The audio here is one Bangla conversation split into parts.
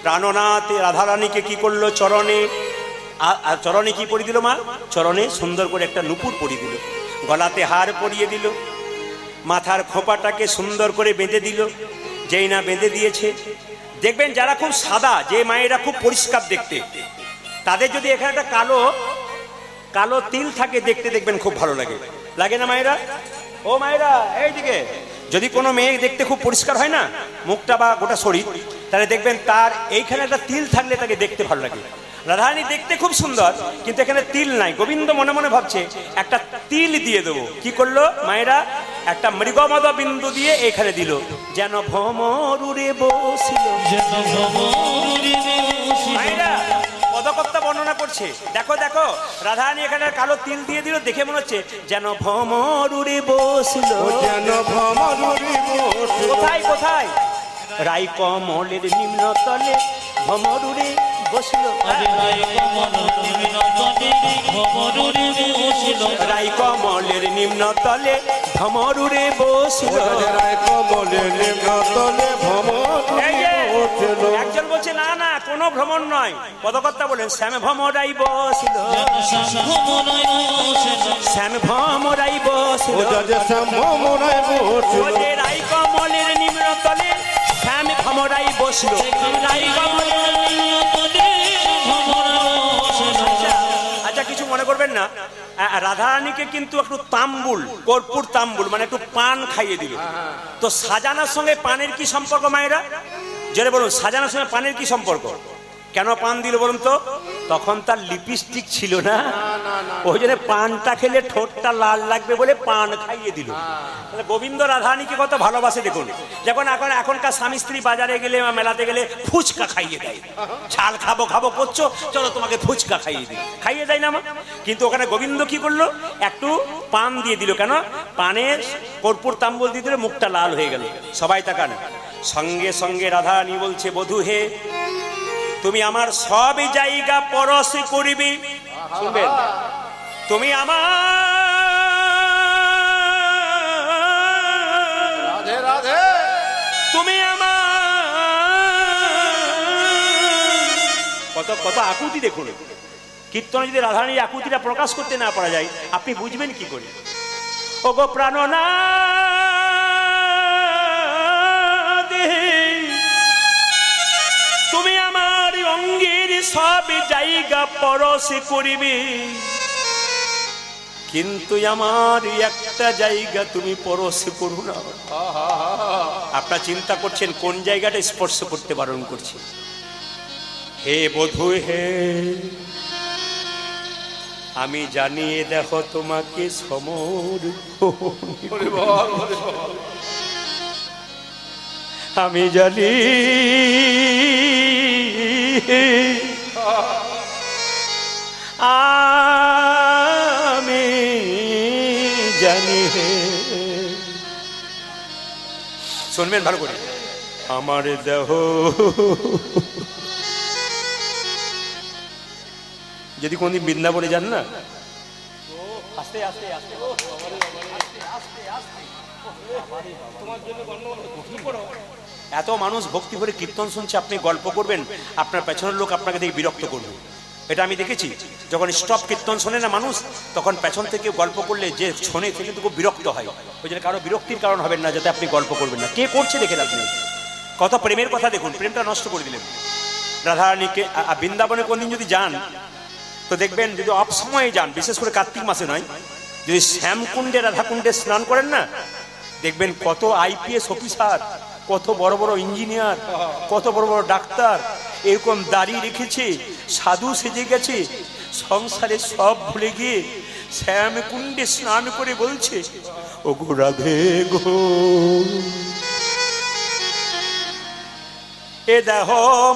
প্রাণনাথ রাধারানীকে কি করলো, চরণে চরণে কি পরিয়ে দিল মা? চরণে সুন্দর করে একটা নুপুর পরিয়ে দিল, গলাতে হার পরিয়ে দিল, মাথার খোঁপাটাকে সুন্দর করে বেঁধে দিল। যেই না বেঁধে দিয়েছে, দেখবেন যারা খুব সাদা, যে মায়েরা খুব পরিষ্কার দেখতে, তাদের যদি এখানে একটা কালো কালো তিল থাকে, দেখতে দেখবেন খুব ভালো লাগে, লাগে না মায়েরা? ও মায়েরা এইদিকে, যদি কোনো মেয়ে দেখতে খুব পরিষ্কার হয় না, মুখটা বা গোটা শরীর, তাহলে দেখবেন তার এইখানে একটা তিল থাকলে তাকে দেখতে ভালো লাগে। রাধারানী দেখতে খুব সুন্দর, কিন্তু এখানে তিল নাই। গোবিন্দ মনে মনে ভাবছে একটা তিল দিয়ে দেবো। কি করলো মায়েরা? একটা মৃগমদ বিন্দু দিয়ে এখানে দিল, যেন ভ্রমরুরে বসিল। মায়েরা পদকর্তা বর্ণনা করছে, দেখো দেখো রাধারানী এখানে কালো তিল দিয়ে দিল, দেখে মনে হচ্ছে যেন ভ্রমরুরে বসিল। কোথায় কোথায়? রাই কমলের নিম্নতলে ভ্রমরুরে বসিল। রাই কমলের নিম্নতলে ভ্রমরুরে বসিল। একজন বলছে না না, কোনো ভ্রমণ নয়। পদকর্তা বলেন শ্যাম ভ্রমরাই বসিল, শ্যাম ভ্রমরাই বসিল। রাই কমলের নিম্নতলে শ্যাম ভ্রমরাই বসিল। আচ্ছা কিছু মনে করবেন না, রাধারানীকে কিন্তু একটু তাম্বুল, কর্পূর তাম্বুল মানে একটু পান খাইয়ে দিল। তো সাজানোর সঙ্গে পানের কি সম্পর্ক মায়েরা? জোরে বলুন, সাজানোর সঙ্গে পানের কি সম্পর্ক? কেন পান দিল বলুন তো? তখন তার লিপস্টিক ছিল না, ওই জন্য পানটা খেলে ঠোঁটটা লাল লাগবে বলে পান খাইয়ে দিল। গোবিন্দ রাধারানীকে কত ভালোবাসে দেখুন। যখন এখনকার স্বামী স্ত্রী বাজারে গেলে বা মেলাতে গেলে ফুচকা খাইয়ে দেয়, ঝাল খাবো খাবো করছো, চলো তোমাকে ফুচকা খাইয়ে দিই, খাইয়ে দেয় না মা? কিন্তু ওখানে গোবিন্দ কি করলো? একটু পান দিয়ে দিল। কেন? পানের কর্পূর তাম্বুল দিয়ে দিলে মুখটা লাল হয়ে গেল। সবাই তাকান। সঙ্গে সঙ্গে রাধারানী বলছে, বধূ হে, তুমি আমার সব জায়গা পরশ করিবে। শুনবেন, তুমি আমার রাধে রাধে, তুমি আমার কত কত আকুতি দেখুন। কীর্তনে যদি রাধারানীর আকুতিটা প্রকাশ করতে না পারা যায়, আপনি বুঝবেন কি করে? ও গো প্রাণনা, তুমি আমার অঙ্গের সব জায়গা পরশ করিবে, কিন্তু আমার একটা জায়গা তুমি পরশ করো না। আপনারা চিন্তা করছেন কোন জায়গাটা স্পর্শ করতে বারণ করছে? হে বধূ হে, আমি জানিয়ে দেখো তোমাকে সমর, আমি জানি, আমি জানি। শুনবেন ভালো করে, আমার দেহ যদি কোনদিন বৃন্দাবনে যান না, আস্তে আস্তে আস্তে এত মানুষ ভক্তি ভরে কীর্তন শুনছে, আপনি গল্প করবেন, আপনার পেছনের লোক আপনাকে দেখে বিরক্ত করবে। এটা আমি দেখেছি, যখন স্টপ কীর্তন শোনে না মানুষ, তখন পেছন থেকে গল্প করলে যে শোনে সে কিন্তু খুব বিরক্ত হয়। ওই জন্য কারো বিরক্তির কারণ হবেন না, যাতে আপনি গল্প করবেন না। কে করছে দেখে আপনি কত প্রেমের কথা দেখুন, প্রেমটা নষ্ট করে দিলেন রাধারানীকে। বৃন্দাবনে কোনদিন যদি যান তো দেখবেন, যদি অফ সময়ে যান, বিশেষ করে কার্তিক মাসে নয়, যদি শ্যামকুণ্ডে রাধাকুণ্ডে স্নান করেন না, দেখবেন কত আইপিএস অফিসার, কত বড় বড় ইঞ্জিনিয়ার, কত বড় বড় ডাক্তার এরকম দাড়ি রেখেছে, সাধু সেজে গেছে, সংসারে সব ভুলে গিয়ে শ্যামকুণ্ডে স্নান করে বলছে, ও গো রাধে গো, এ দেহ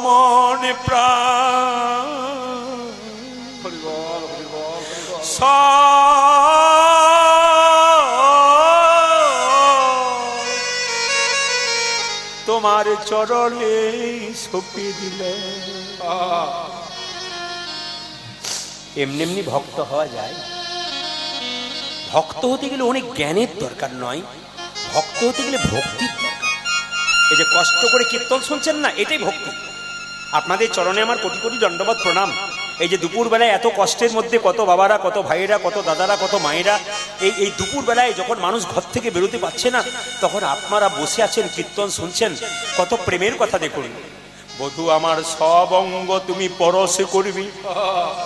মন প্রাণ তোমার চরণে সঁপে দিলে। এমনি এমনি ভক্ত হওয়া যায়? ভক্ত হতে গেলে অনেক জ্ঞানের দরকার নয়, ভক্ত হতে গেলে ভক্তির দরকার। এই যে কষ্ট করে কীর্তন শুনছেন না, এটাই ভক্তি। আপনাদের চরণে আমার কোটি কোটি দণ্ডবত প্রণাম। এই যে দুপুরবেলায় এত কষ্টের মধ্যে কত বাবারা, কত ভাইয়েরা, কত দাদারা, কত মায়েরা এই দুপুরবেলায় যখন মানুষ ঘর থেকে বেরোতে পারছে না, তখন আপনারা বসে আছেন, কীর্তন শুনছেন, কত প্রেমের কথা দেখুন। বধূ আমার সব অঙ্গ তুমি পরশ করবি,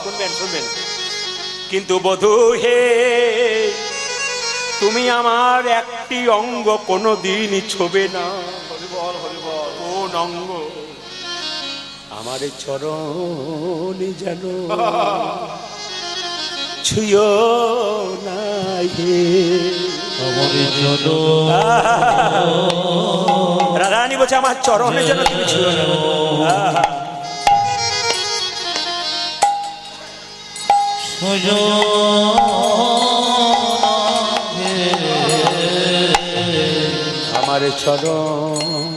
শুনবেন শুনবেন, কিন্তু বধূ হে তুমি আমার একটি অঙ্গ কোনোদিন ছোবে না। কোন অঙ্গ? আমার চরণ যেন ছুঁয়ো না হে। রাধারানী বলছে আমার চরণে যেন তুমি ছুঁয়ো না। আমার চরণ।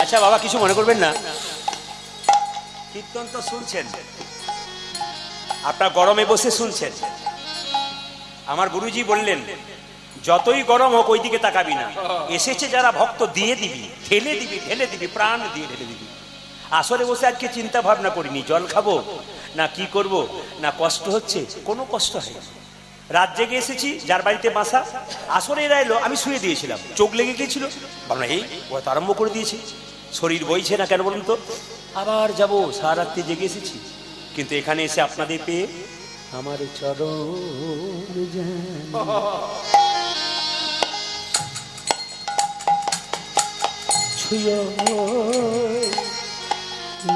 আচ্ছা বাবা, কিছু মনে করবেন না, কীর্তন তো শুনছেন, আপনার গরমে বসে শুনছেন। আমার গুরুজি বললেন যতই গরম হোক ওই দিকে তাকাবি না, এসেছে যারা ভক্ত দিয়ে দিবি, ঢেলে দিবি, ঢেলে দিবি, প্রাণ দিয়ে ঢেলে দিবি। আসরে বসে আজকে চিন্তা ভাবনা করিনি জল খাবো না কি করব, না কষ্ট হচ্ছে, কোনো কষ্ট হয় না। রাত জেগে এসেছি, যার বাড়িতে বাসা, আসরে এরা এলো, আমি শুয়ে দিয়েছিলাম, চোখ লেগে গিয়েছিল, ভাবনা এই ও তো আরম্ভ করে দিয়েছি, শরীর বইছে না কেন বলুন তো, আবার যাবো, সারা রাত্রি জেগে এসেছি, কিন্তু এখানে এসে আপনাদের পেয়ে আমার চরণ ছুঁয়ো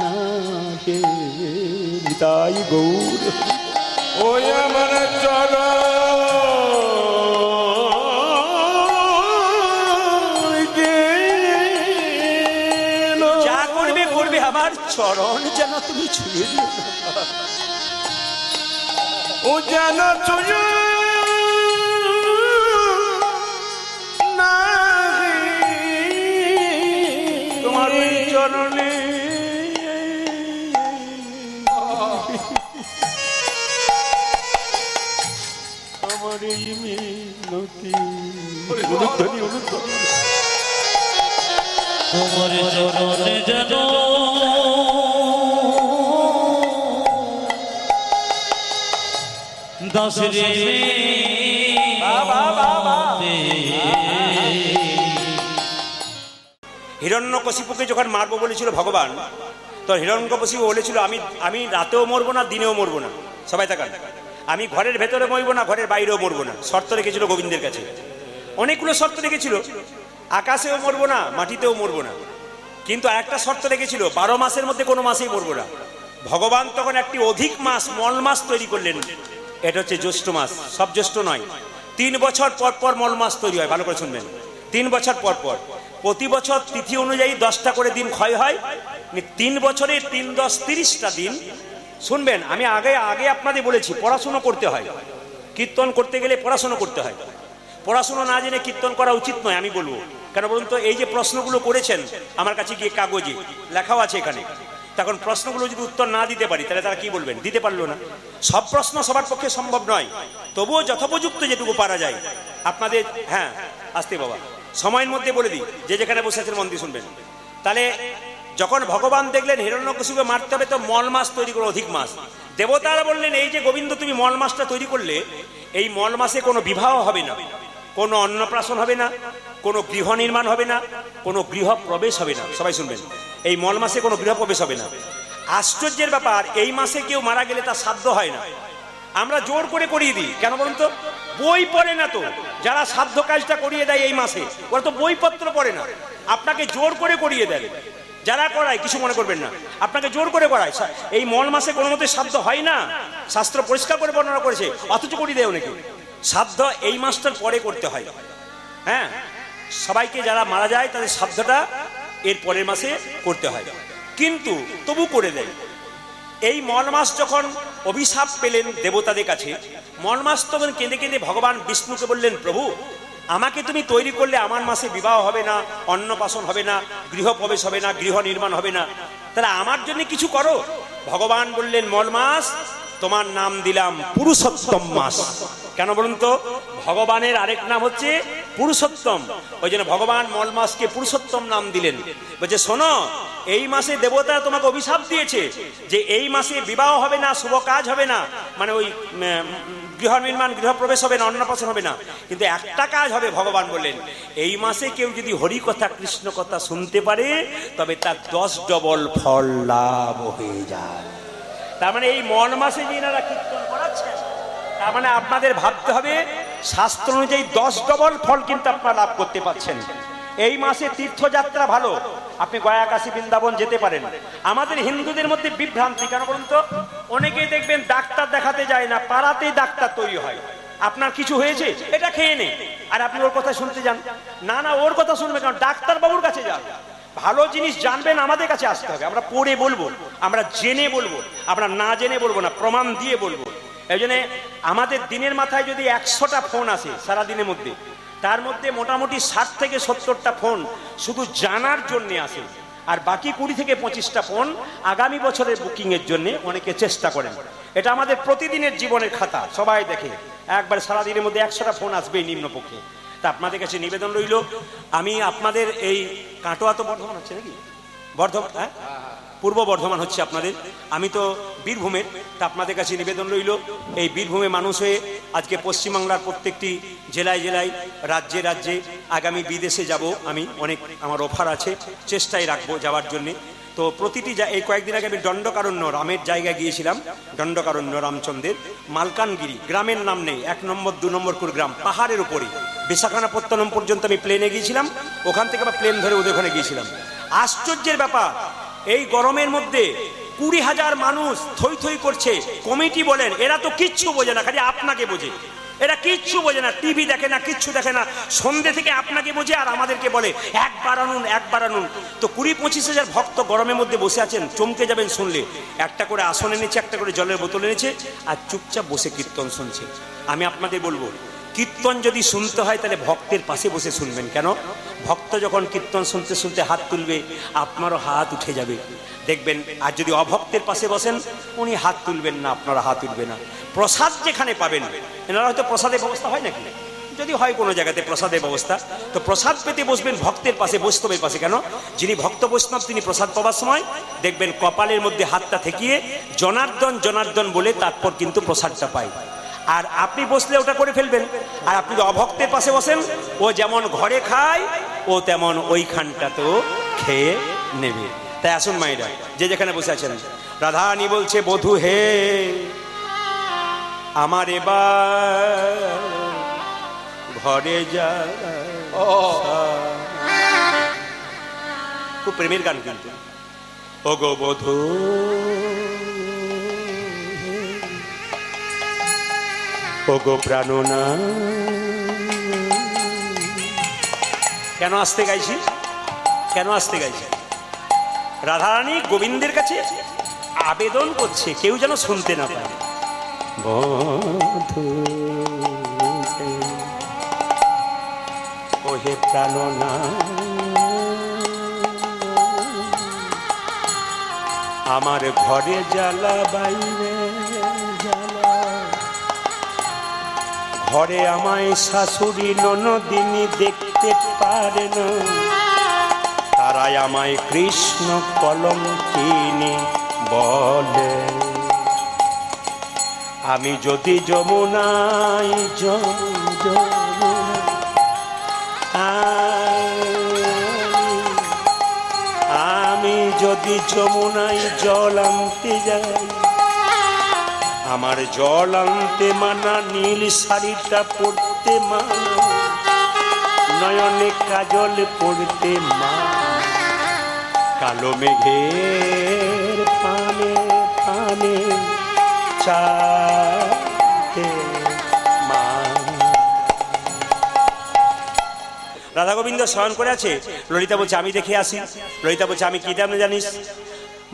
না হে নিতাই গৌর। ওই আমার যা করবে করবে, আমার চরণ যেন তুমি ছুঁয়ে দিও ও যেন ছুঁয়ে না তোমার ওই চরণে। আমার এই মিনতি অনুধ্বনি অনুধ্বনি তোমার চরণে যেন দাসের হিরণ্যকশিপুকে যখন মারবো বলেছিল ভগবান, তো হিরণ্যকশিপু বলেছিল আমি রাতেও মরবো না, দিনেও মরবো না। সবাই তাকান, আমি ঘরের ভেতরে মরবো না, ঘরের বাইরেও মরবো না। শর্ত রেখেছিল গোবিন্দের কাছে, অনেকগুলো শর্ত রেখেছিল, আকাশেও মরবো না, মাটিতেও মরবো না। কিন্তু আরেকটা শর্ত রেখেছিল, 12 মাসের মধ্যে কোনো মাসেই মরবো না। ভগবান তখন একটি অধিক মাস, মল মাস তৈরি করলেন, এটা হচ্ছে জ্যৈষ্ঠ মাস, সব জ্যৈষ্ঠ নয়, 3 বছর পর পর মল মাস তৈরি হয়, ভালো করে শুনবেন, 3 বছর পর পর, প্রতি বছর তিথি অনুযায়ী 10টা করে দিন ক্ষয় হয়, 3 বছরে 3 10 30টা দিন। শুনবেন, আমি আগে আপনাদের বলেছি পড়াশুনো করতে হয়, কীর্তন করতে গেলে পড়াশুনো করতে হয়, পড়াশুনো না জেনে কীর্তন করা উচিত নয়। আমি বলবো কেন বলুন তো, এই যে প্রশ্নগুলো করেছেন আমার কাছে গিয়ে কাগজে লেখাও আছে এখানে, তখন প্রশ্নগুলো যদি উত্তর না দিতে পারি তাহলে তারা কি বলবেন, দিতে পারলো না। সব প্রশ্ন সবার পক্ষে সম্ভব নয়, তবুও যথোপযুক্ত যেটুকু পারা যায় আপনাদের। হ্যাঁ আসতে বাবা, সময়ের মধ্যে বলে দিই, যে যেখানে বসে আছেন মন দিয়ে শুনবেন। তাহলে যখন ভগবান দেখলেন হিরণ্যকশিপুকে মারতে হবে, তো মল মাস তৈরি করো, অধিক মাস। দেবতারা বললেন এই যে গোবিন্দ তুমি মল মাসটা তৈরি করলে, এই মল মাসে কোনো বিবাহ হবে না, কোনো অন্নপ্রাশন হবে না, কোনো গৃহ নির্মাণ হবে না, কোনো গৃহ প্রবেশ হবে না। সবাই শুনবেন, এই মল মাসে কোনো গৃহ প্রবেশ হবে না। আশ্চর্যের ব্যাপার, এই মাসে কেউ মারা গেলে তার শ্রাদ্ধ হয় না, আমরা জোর করে করিয়ে দিই। কেন বলুন তো, বই পড়ে না তো, যারা শ্রাদ্ধ কাজটা করিয়ে দেয় এই মাসে, ওরা তো বইপত্র পড়ে না, আপনাকে জোর করে করিয়ে দেয়। যারা করায় কিছু মনে করবেন না, আপনাকে জোর করে করায়। এই মল মাসে কোনো মতে শ্রাদ্ধ হয় না, শাস্ত্র পরিষ্কার করে বর্ণনা করেছে, অথচ করিয়ে দেয় অনেকে। শ্রাদ্ধ এই মাসটার পরে করতে হয়। হ্যাঁ, সবাইকে যারা মারা যায় তাদের শ্রাদ্ধটা এর পরের মাসে করতে হয়, কিন্তু তবু করে দেয়। এই মল মাস যখন অভিশাপ পেলেন দেবতাদের কাছে, মল মাস তখন কেঁদে কেঁদে ভগবান বিষ্ণুকে বললেন, প্রভু আমাকে তুমি তৈরি করলে আমার মাসে বিবাহ হবে না, অন্নপ্রাশন হবে না, গৃহ প্রবেশ হবে না, গৃহ নির্মাণ হবে না, তাহলে আমার জন্য কিছু করো। ভগবান বললেন, মল মাস তোমার নাম দিলাম পুরুষোত্তম মাস। কেন বলুন তো? ভগবানের আরেক নাম হচ্ছে পুরুষোত্তম, ওই জন্য ভগবান মল মাসকে পুরুষোত্তম নাম দিলেন। বলছে শোনো, এই মাসে দেবতা তোমাকে অভিশাপ দিয়েছে যে এই মাসে বিবাহ হবে না, শুভ কাজ হবে না, মানে ওই গৃহ নির্মাণ, গৃহপ্রবেশ হবে না, অন্নপ্রাশন হবে না, কিন্তু একটা কাজ হবে। ভগবান বললেন এই মাসে কেউ যদি হরি কথা কৃষ্ণ কথা শুনতে পারে তবে তার 10 ডবল ফল লাভ হয়ে যায়। তার মানে এই মন মাসে যে এনারা কীর্তন করাচ্ছেন, তার মানে আপনাদের ভাবতে হবে শাস্ত্র অনুযায়ী 10 ডবল ফল কিন্তু আপনারা লাভ করতে পারছেন। এই মাসে তীর্থযাত্রা ভালো, আপনি গয়া, কাশী, বৃন্দাবন যেতে পারেন। আমাদের হিন্দুদের মধ্যে বিভ্রান্তি কেন বলুন তো? অনেকেই দেখবেন ডাক্তার দেখাতে যায় না, পাড়াতেই ডাক্তার তৈরি হয়। আপনার কিছু হয়েছে, এটা খেয়ে নে, আর আপনি ওর কথা শুনতে যান না। না, ওর কথা শুনবে কারণ ডাক্তার বাবুর কাছে যান। ভালো জিনিস জানবেন আমাদের কাছে আসতে হবে, আমরা পড়ে বলবো, আমরা জেনে বলবো, আমরা না জেনে বলবো না, প্রমাণ দিয়ে বলবো। এই জন্য আমাদের দিনের মাথায় যদি 100টা ফোন আসে সারা দিনের মধ্যে, তার মধ্যে মোটামুটি 60 থেকে 70টা ফোন শুধু জানার জন্য আসে, আর বাকি 20 থেকে 25টা ফোন আগামী বছরের বুকিং এর জন্য অনেকে চেষ্টা করেন। এটা আমাদের প্রতিদিনের জীবনের খাতা, সবাই দেখে একবার সারা দিনের মধ্যে 100টা ফোন আসবেই নিম্নপক্ষে। তা আপনাদের কাছে নিবেদন রইল, আমি আপনাদের এই কাটোয়া তো বর্ধমান হচ্ছে নাকি? বর্ধমান, হ্যাঁ, পূর্ব বর্ধমান হচ্ছে আপনাদের, আমি তো বীরভূমের। তা আপনাদের কাছে নিবেদন রইল, এই বীরভূমে মানুষ হয়ে আজকে পশ্চিমবাংলার প্রত্যেকটি জেলায় জেলায়, রাজ্যে রাজ্যে, আগামী বিদেশে যাব আমি, অনেক আমার অফার আছে, চেষ্টায় রাখবো যাওয়ার জন্যে। তো প্রতিটি এই কয়েকদিন আগে আমি দণ্ডকারণ্য রামের জায়গায় গিয়েছিলাম, দণ্ডকারণ্য রামচন্দ্রের মালকানগিরি, গ্রামের নাম নেই, 1 নম্বর 2 নম্বর করে গ্রাম, পাহাড়ের উপরে বিশাখাপত্তনম পর্যন্ত আমি প্লেনে গিয়েছিলাম, ওখান থেকে আবার প্লেন ধরে ওদের ওখানে গিয়েছিলাম। আশ্চর্যের ব্যাপার, এই গরমের মধ্যে 20,000 মানুষ থই থই করছে। কমিটি বলেন এরা তো কিচ্ছু বোঝে না, খালি আপনাকে বোঝে, এরা কিচ্ছু বোঝে না, টিভি দেখে না, কিচ্ছু দেখে না, সন্ধ্যে থেকে আপনাকে বোঝে আর আমাদেরকে বলে একবার আনুন, একবার আনুন। তো 20-25 হাজার ভক্ত গরমের মধ্যে বসে আছেন, চমকে যাবেন শুনলে। একটা করে আসন এনেছে, একটা করে জলের বোতল এনেছে, আর চুপচাপ বসে কীর্তন শুনছে। আমি আপনাদের বলবো, কীর্তন যদি শুনতে হয় তাহলে ভক্তের পাশে বসে শুনবেন। কেন? ভক্ত যখন কীর্তন শুনতে শুনতে হাত তুলবে, আপনারও হাত উঠে যাবে, দেখবেন। আর যদি অভক্তের পাশে বসেন, উনি হাত তুলবেন না, আপনারা হাত উঠবে না। প্রসাদ যেখানে পাবেন, এনারা হয়তো প্রসাদের ব্যবস্থা হয় নাকি, যদি হয় কোনো জায়গাতে প্রসাদের ব্যবস্থা, তো প্রসাদ পেতে বসবেন ভক্তের পাশে, বৈষ্ণবের পাশে। কেন? যিনি ভক্ত বৈষ্ণব তিনি প্রসাদ পাওয়ার সময় দেখবেন কপালের মধ্যে হাতটা ঠেকিয়ে জনার্দন জনার্দন বলে তারপর কিন্তু প্রসাদটা পায়। আর আপনি বসলে ওটা করে ফেলবেন। আর আপনি অভক্তের পাশে বসেন, ও যেমন ঘরে খায় ও তেমন ওইখানটা তো খেয়ে নেবে। তাই আসুন মায়েরা, যে যেখানে বসে আছেন, রাধারানী বলছে বধূ হে আমার এবার ঘরে যা। খুব প্রেমের গান কিন্তু। ও গো বধূ ও গো প্রাণনা। কেন আসতে গাইছি? কেন আসতে গাইছি? রাধারানী গোবিন্দের কাছে আবেদন করছে, কেউ যেন শুনতে না পায়। বধূ ও হে প্রাণনা, আমার ঘরে জ্বালা বাইরে জ্বালা, ঘরে আমায় শাশুড়ি ননদিনী দেখতে পারে না, তারাই আমায় কৃষ্ণ কলঙ্কিনী বলে। আমি যদি যমুনায় আমি যদি যমুনায় জল আনতে যাই, আমার জল আনতে মানা, নীল শাড়িটা পরতে মানা, নয়নে কাজল পরতে মানা, কালো মেঘের পানে পানে চাতে মা। রাধা গোবিন্দ শয়ন করে আছে, ললিতা বলছে আমি দেখে আসি। ললিতা বলছে আমি কি জানি জানিস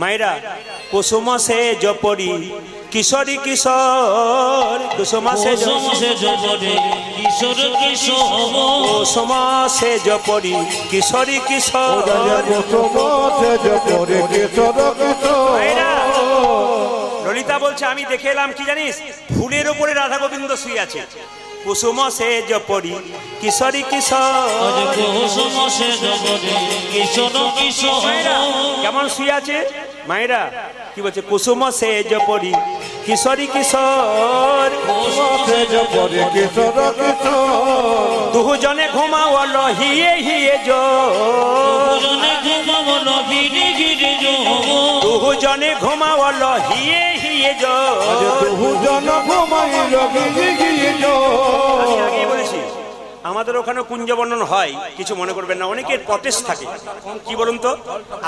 মায়েরা, কুসুম সে জপরি কিশোরী কিশোর, কুসুম সে জপরি কিশোর কিশোর, কুসুম সে জপরি কিশোরী কিশোর। ললিতা বলছে আমি দেখে এলাম কি জানিস, ফুলের ওপরে রাধা গোবিন্দ শুয়ে আছে। কুসুম সেজ পরি কিশোরী কিশোর, কুসুম সেজ পরি কিশোর কিশোর। মায়েরা কেমন শুয়ে আছে, মায়েরা কি বলছে, কুসুম সেজ পরি কিশোরী কিশোর, সেজ পরি কিশোর কিশোর, দুজনে ঘুমাওয়াল হিয়ে হিয়ে জোর, ঘুমাবলো গিরি গিরি দুজনে ঘুমাওয়াল হিয়ে হিয়ে জোর। দুজন ঘুমাইল গিয়ে গিয়ে আমি আগেই বলেছি আমাদের ওখানে কুঞ্জ বর্ণন হয়, কিছু মনে করবেন না, অনেকের প্রটেস্ট থাকে। কি বলুন তো,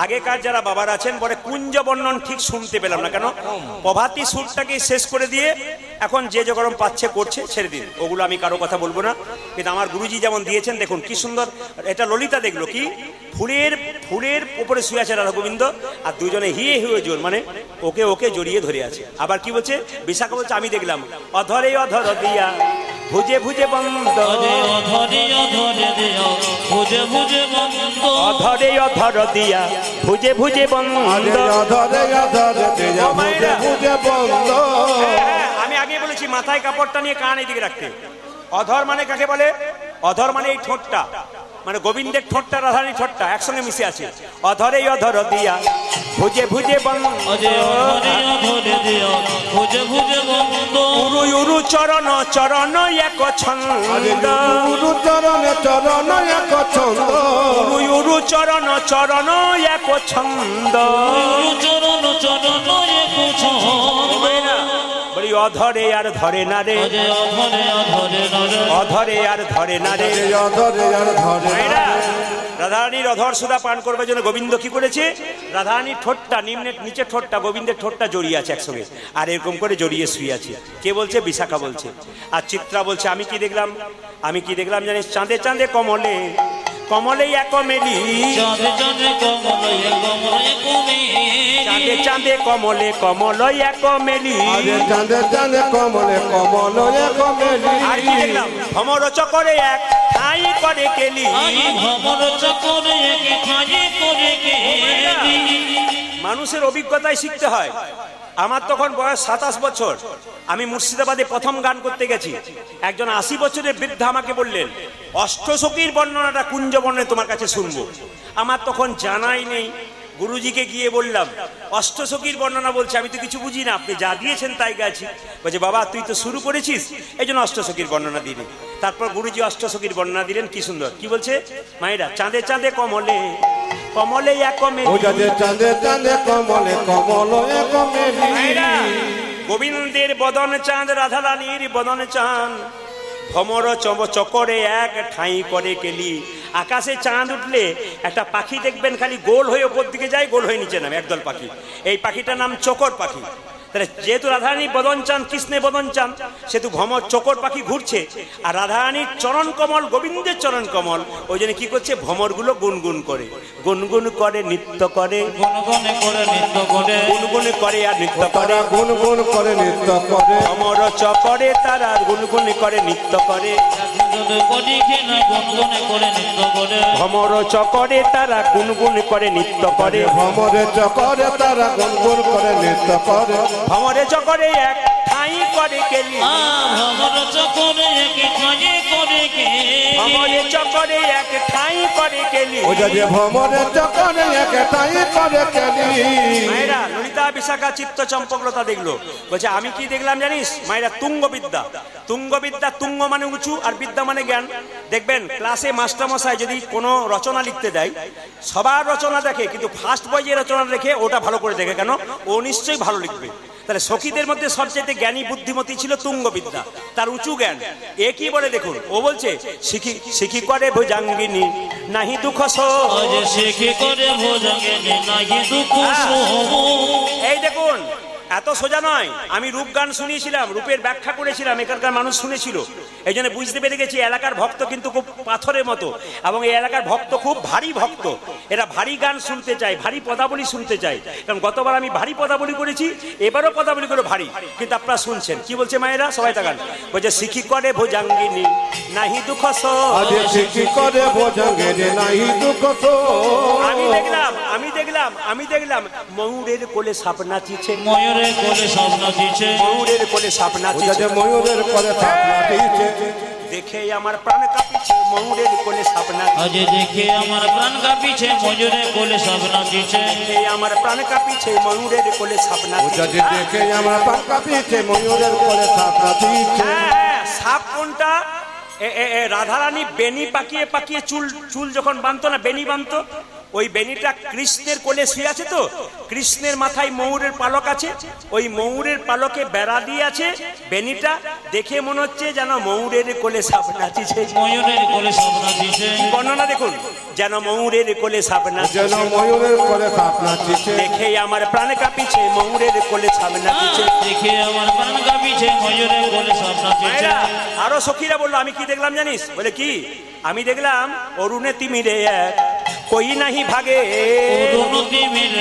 আগেকার যারা বাবার আছেন বলে কুঞ্জ বর্ণন ঠিক শুনতে পেলাম না কেন, প্রভাতী সুরটাকে শেষ করে দিয়ে এখন যে যে গরম পাচ্ছে করছে, ছেড়ে দিন, ওগুলো আমি কারো কথা বলবো না। কিন্তু আমার গুরুজি যেমন দিয়েছেন দেখুন কি সুন্দর, এটা ললিতা দেখলো কি ফুলের ফুলের উপরে শুয়ে আছে রাধা গোবিন্দ, আর দুজনে হিয়ে হিয়ে জোর, মানে ওকে ওকে জড়িয়ে ধরে আছে। আবার কি বলছে, বিশাখা বলছে আমি দেখলাম অধরে অধর দিয়া ভুজে ভুজে বন্ধ, অধরে অধরে দেয়া ভুজে ভুজে বন্ধ, অধরে অধর দিয়া ভুজে ভুজে বন্ধ। ধরে ধরে বুঝে বন্ধ। আমি আগে বলেছি মাথায় কাপড়টা নিয়ে কান এদিকে রাখতে। অধর মানে কাকে বলে, অধর মানে এই ঠোঁটটা, মানে গোবিন্দের ঠোঁটটা রাধারানীর ঠোঁটটা একসঙ্গে মিশে আছে। অধরে অধর দিয়া ভুজে ভুজে বন্ধ, অধরে অধরে দেয়া ভুজে ভুজে বন্ধ, উরু উরু চরণ চরণ এক ছন্দ, গুরু চরণে চরণ এক ছন্দ, উরু উরু চরণ চরণ এক ছন্দ। চরণ চরণ এক ছন্দ, বলি অধরে আর ধরে না রে, অধরে অধরে নরে, অধরে আর ধরে না রে। ধরে আর ধরে মায়েরা, রাধারানীর অধর সুধা পান করবার জন্য গোবিন্দ কি করেছে, রাধারানীর ঠোঁটটা নিম্নের নিচের ঠোঁটটা গোবিন্দের ঠোঁটটা জড়িয়ে আছে একসঙ্গে, আর এরকম করে জড়িয়ে শুয়ে আছে। কে বলছে, বিশাখা বলছে। আর চিত্রা বলছে আমি কি দেখলাম, আমি কি দেখলাম জানিস, চাঁদে চাঁদে কমলে কমলে এক মেলি, চাঁদে চাঁদে কমলে কমলে কমে, চাঁদে চাঁদে কমলে কমল এক মেলি। চাঁদে চাঁদে কমলে কমল কমেলি। আর কি দেখলাম, ভমর চকরে এক ঠাই করে কেলি, ভ্রমণ চক্রে একে খাজে করে গেলি। মানুষের অভিজ্ঞতায় শিখতে হয়। আমার তখন বয়স 27 বছর, আমি মুর্শিদাবাদে প্রথম গান করতে গেছি। একজন 80 বছরের বৃদ্ধা আমাকে বললেন অষ্টসখীর বর্ণনাটা কুঞ্জ বর্ণনে তোমার কাছে শুনবো। আমার তখন জানাই নেই, গুরুজিকে গিয়ে বললাম অষ্টসখীর বর্ণনা বলছে, আমি তো কিছু বুঝি না, আপনি যা দিয়েছেন তাই গাছি। বলছে বাবা তুই তো শুরু করেছিস, এই জন্য অষ্টসখীর বর্ণনা দিলি। তারপর গুরুজি অষ্টসখীর বর্ণনা দিলেন, কি সুন্দর। কি বলছে, মায়েরা চাঁদে চাঁদে কমলে কমলে এক মেলি, চাঁদে চাঁদে কমলে কমল কমেলি। মায়েরা, গোবিন্দের বদন চাঁদ রাধারানীর বদন চাঁদ, ভমর চকরে এক ঠাঁই করে কেলি। আকাশে চাঁদ উঠলে একটা পাখি দেখবেন খালি গোল হয়ে ওপর দিকে যায়, গোল হয়ে নিচে নামে, একদল পাখি। এই পাখিটার নাম চকর পাখি। তাহলে যেহেতু রাধারানী বদন চাঁদ, কৃষ্ণে বদন চাঁদ, সেহেতু ভমর চকর পাখি ঘুরছে, আর রাধারানীর চরণ কমল, গোবিন্দের চরণ কমল, ওই জন্য কি করছে, ভমরগুলো গুনগুন করে, গুনগুন করে নৃত্য করে, গুনগুনে করে নৃত্য করে, গুনগুন করে আর নৃত্য করে। তারা গুন গুন করে নৃত্য করে। ভমর চকরে তারা গুনগুন করে নৃত্য করে, করি কিনা গুনগুনে করে নৃত্য করে, ভমর চকরে তারা গুনগুন করে নৃত্য করে, ভ্রমরে চকরে তারা গুন গুন করে নৃত্য করে। ভমরে চকরে এক ঠাঁই করে কেলি, ভ্রমণ চক্রে একে খাজে করে গেলি। ভমরে চকরে এক ঠাঁই করে কেলি। ও যে ভ্রমরে চকরে একটাই করে কেলি। মায়েরা, ললিতা বিশাখা চিত্ত চম্পকলতা দেখলো, বলছে আমি কি দেখলাম জানিস মায়েরা, তুঙ্গবিদ্যা। তুঙ্গবিদ্যা, তুঙ্গ মানে উঁচু আর বিদ্যা মানে জ্ঞান। দেখবেন ক্লাসে মাস্টারমশাই যদি কোনো রচনা লিখতে দেয়, সবার রচনা দেখে, কিন্তু ফার্স্ট বয় যে রচনা রেখে ওটা ভালো করে দেখে, কেন ও নিশ্চয়ই ভালো লিখবে। তাহলে সখীদের মধ্যে সবচেয়ে জ্ঞানী বুদ্ধিমতী ছিল তুঙ্গবিদ্যা, তার উঁচু জ্ঞান। এ কি বলে দেখুন, ও বলছে শিখি শিখি করে ভুজাঙ্গিনী নাহি দুঃখ আজ শেখে করে ভোজাঙ্গিনী নাহি দুঃখ সহ। এই দেখুন, এত সোজা নয়। আমি রূপ গান শুনিয়েছিলাম, রূপের ব্যাখ্যা করেছিলাম, এখানকার মানুষ শুনেছিল। এই জন্য বুঝতে পেরে গেছি এলাকার ভক্ত কিন্তু খুব পাথরের মতো, এবং এই এলাকার ভক্ত খুব ভারী ভক্ত। এরা ভারী গান শুনতে চায়, ভারী পদাবলী শুনতে চায়। কারণ গতবার আমি ভারী পদাবলী করেছি, এবারও পদাবলী করে ভারী, কিন্তু আপনারা শুনছেন কি বলছে মায়েরা, সবাই তাকান। বলছে শিখি করে ভোজাঙ্গিনী নাহি দুঃখ আরে শিখি করে ভোজাঙ্গিনী নাহি দুঃখ। আমি দেখলাম ময়ূরের কোলে সাপ নাচিছে, ময়ূরের কোলে সাপ নাচিছে, ময়ূরের কোলে সাপ নাচিছে, ময়ূরের কোলে সাপ নাচিছে। দেখে আমার প্রাণ কাঁপিছে, ময়ূরের কোলে সাপ নাচিছে। আজ দেখে আমার প্রাণ কাঁপিছে, ময়ূরের কোলে সাপ নাচিছে। দেখে আমার প্রাণ কাঁপিছে, ময়ূরের কোলে সাপ নাচিছে। দেখে আমার প্রাণ কাঁপিছে, ময়ূরের কোলে সাপ নাচিছে। হ্যাঁ, সাপ কোনটা? রাধারানী বেনি পাকিয়ে পাকিয়ে চুল যখন বাঁধতো না, বেনি বাঁধতো, ওই বেনিটা কৃষ্ণের কোলে শুয়ে আছে। তো কৃষ্ণের মাথায় ময়ূরের পালক আছে, ওই ময়ূরের পালকে বেড়া দিয়ে আছে বেনিটা। দেখে মনে হচ্ছে যেন ময়ূরের কোলে সাপ নাচিছে, ময়ূরের কোলে সাপ নাচিছে। বর্ণনা দেখুন, যেন ময়ূরের কোলে সাপ নাচিছে, যেন ময়ূরের কোলে সাপ নাচিছে। দেখে আমার প্রাণ কাঁপিছে, ময়ূরের কোলে সাপ নাচিছে। দেখে আমার প্রাণ কাঁপিছে, ময়ূরের কোলে সাপ নাচিছে। আরো সখীরা বললো, আমি কি দেখলাম জানিস? বলে কি? আমি দেখলাম অরুণে তিমিরে এক কই নাহি ভাগে, অরুণ তিমির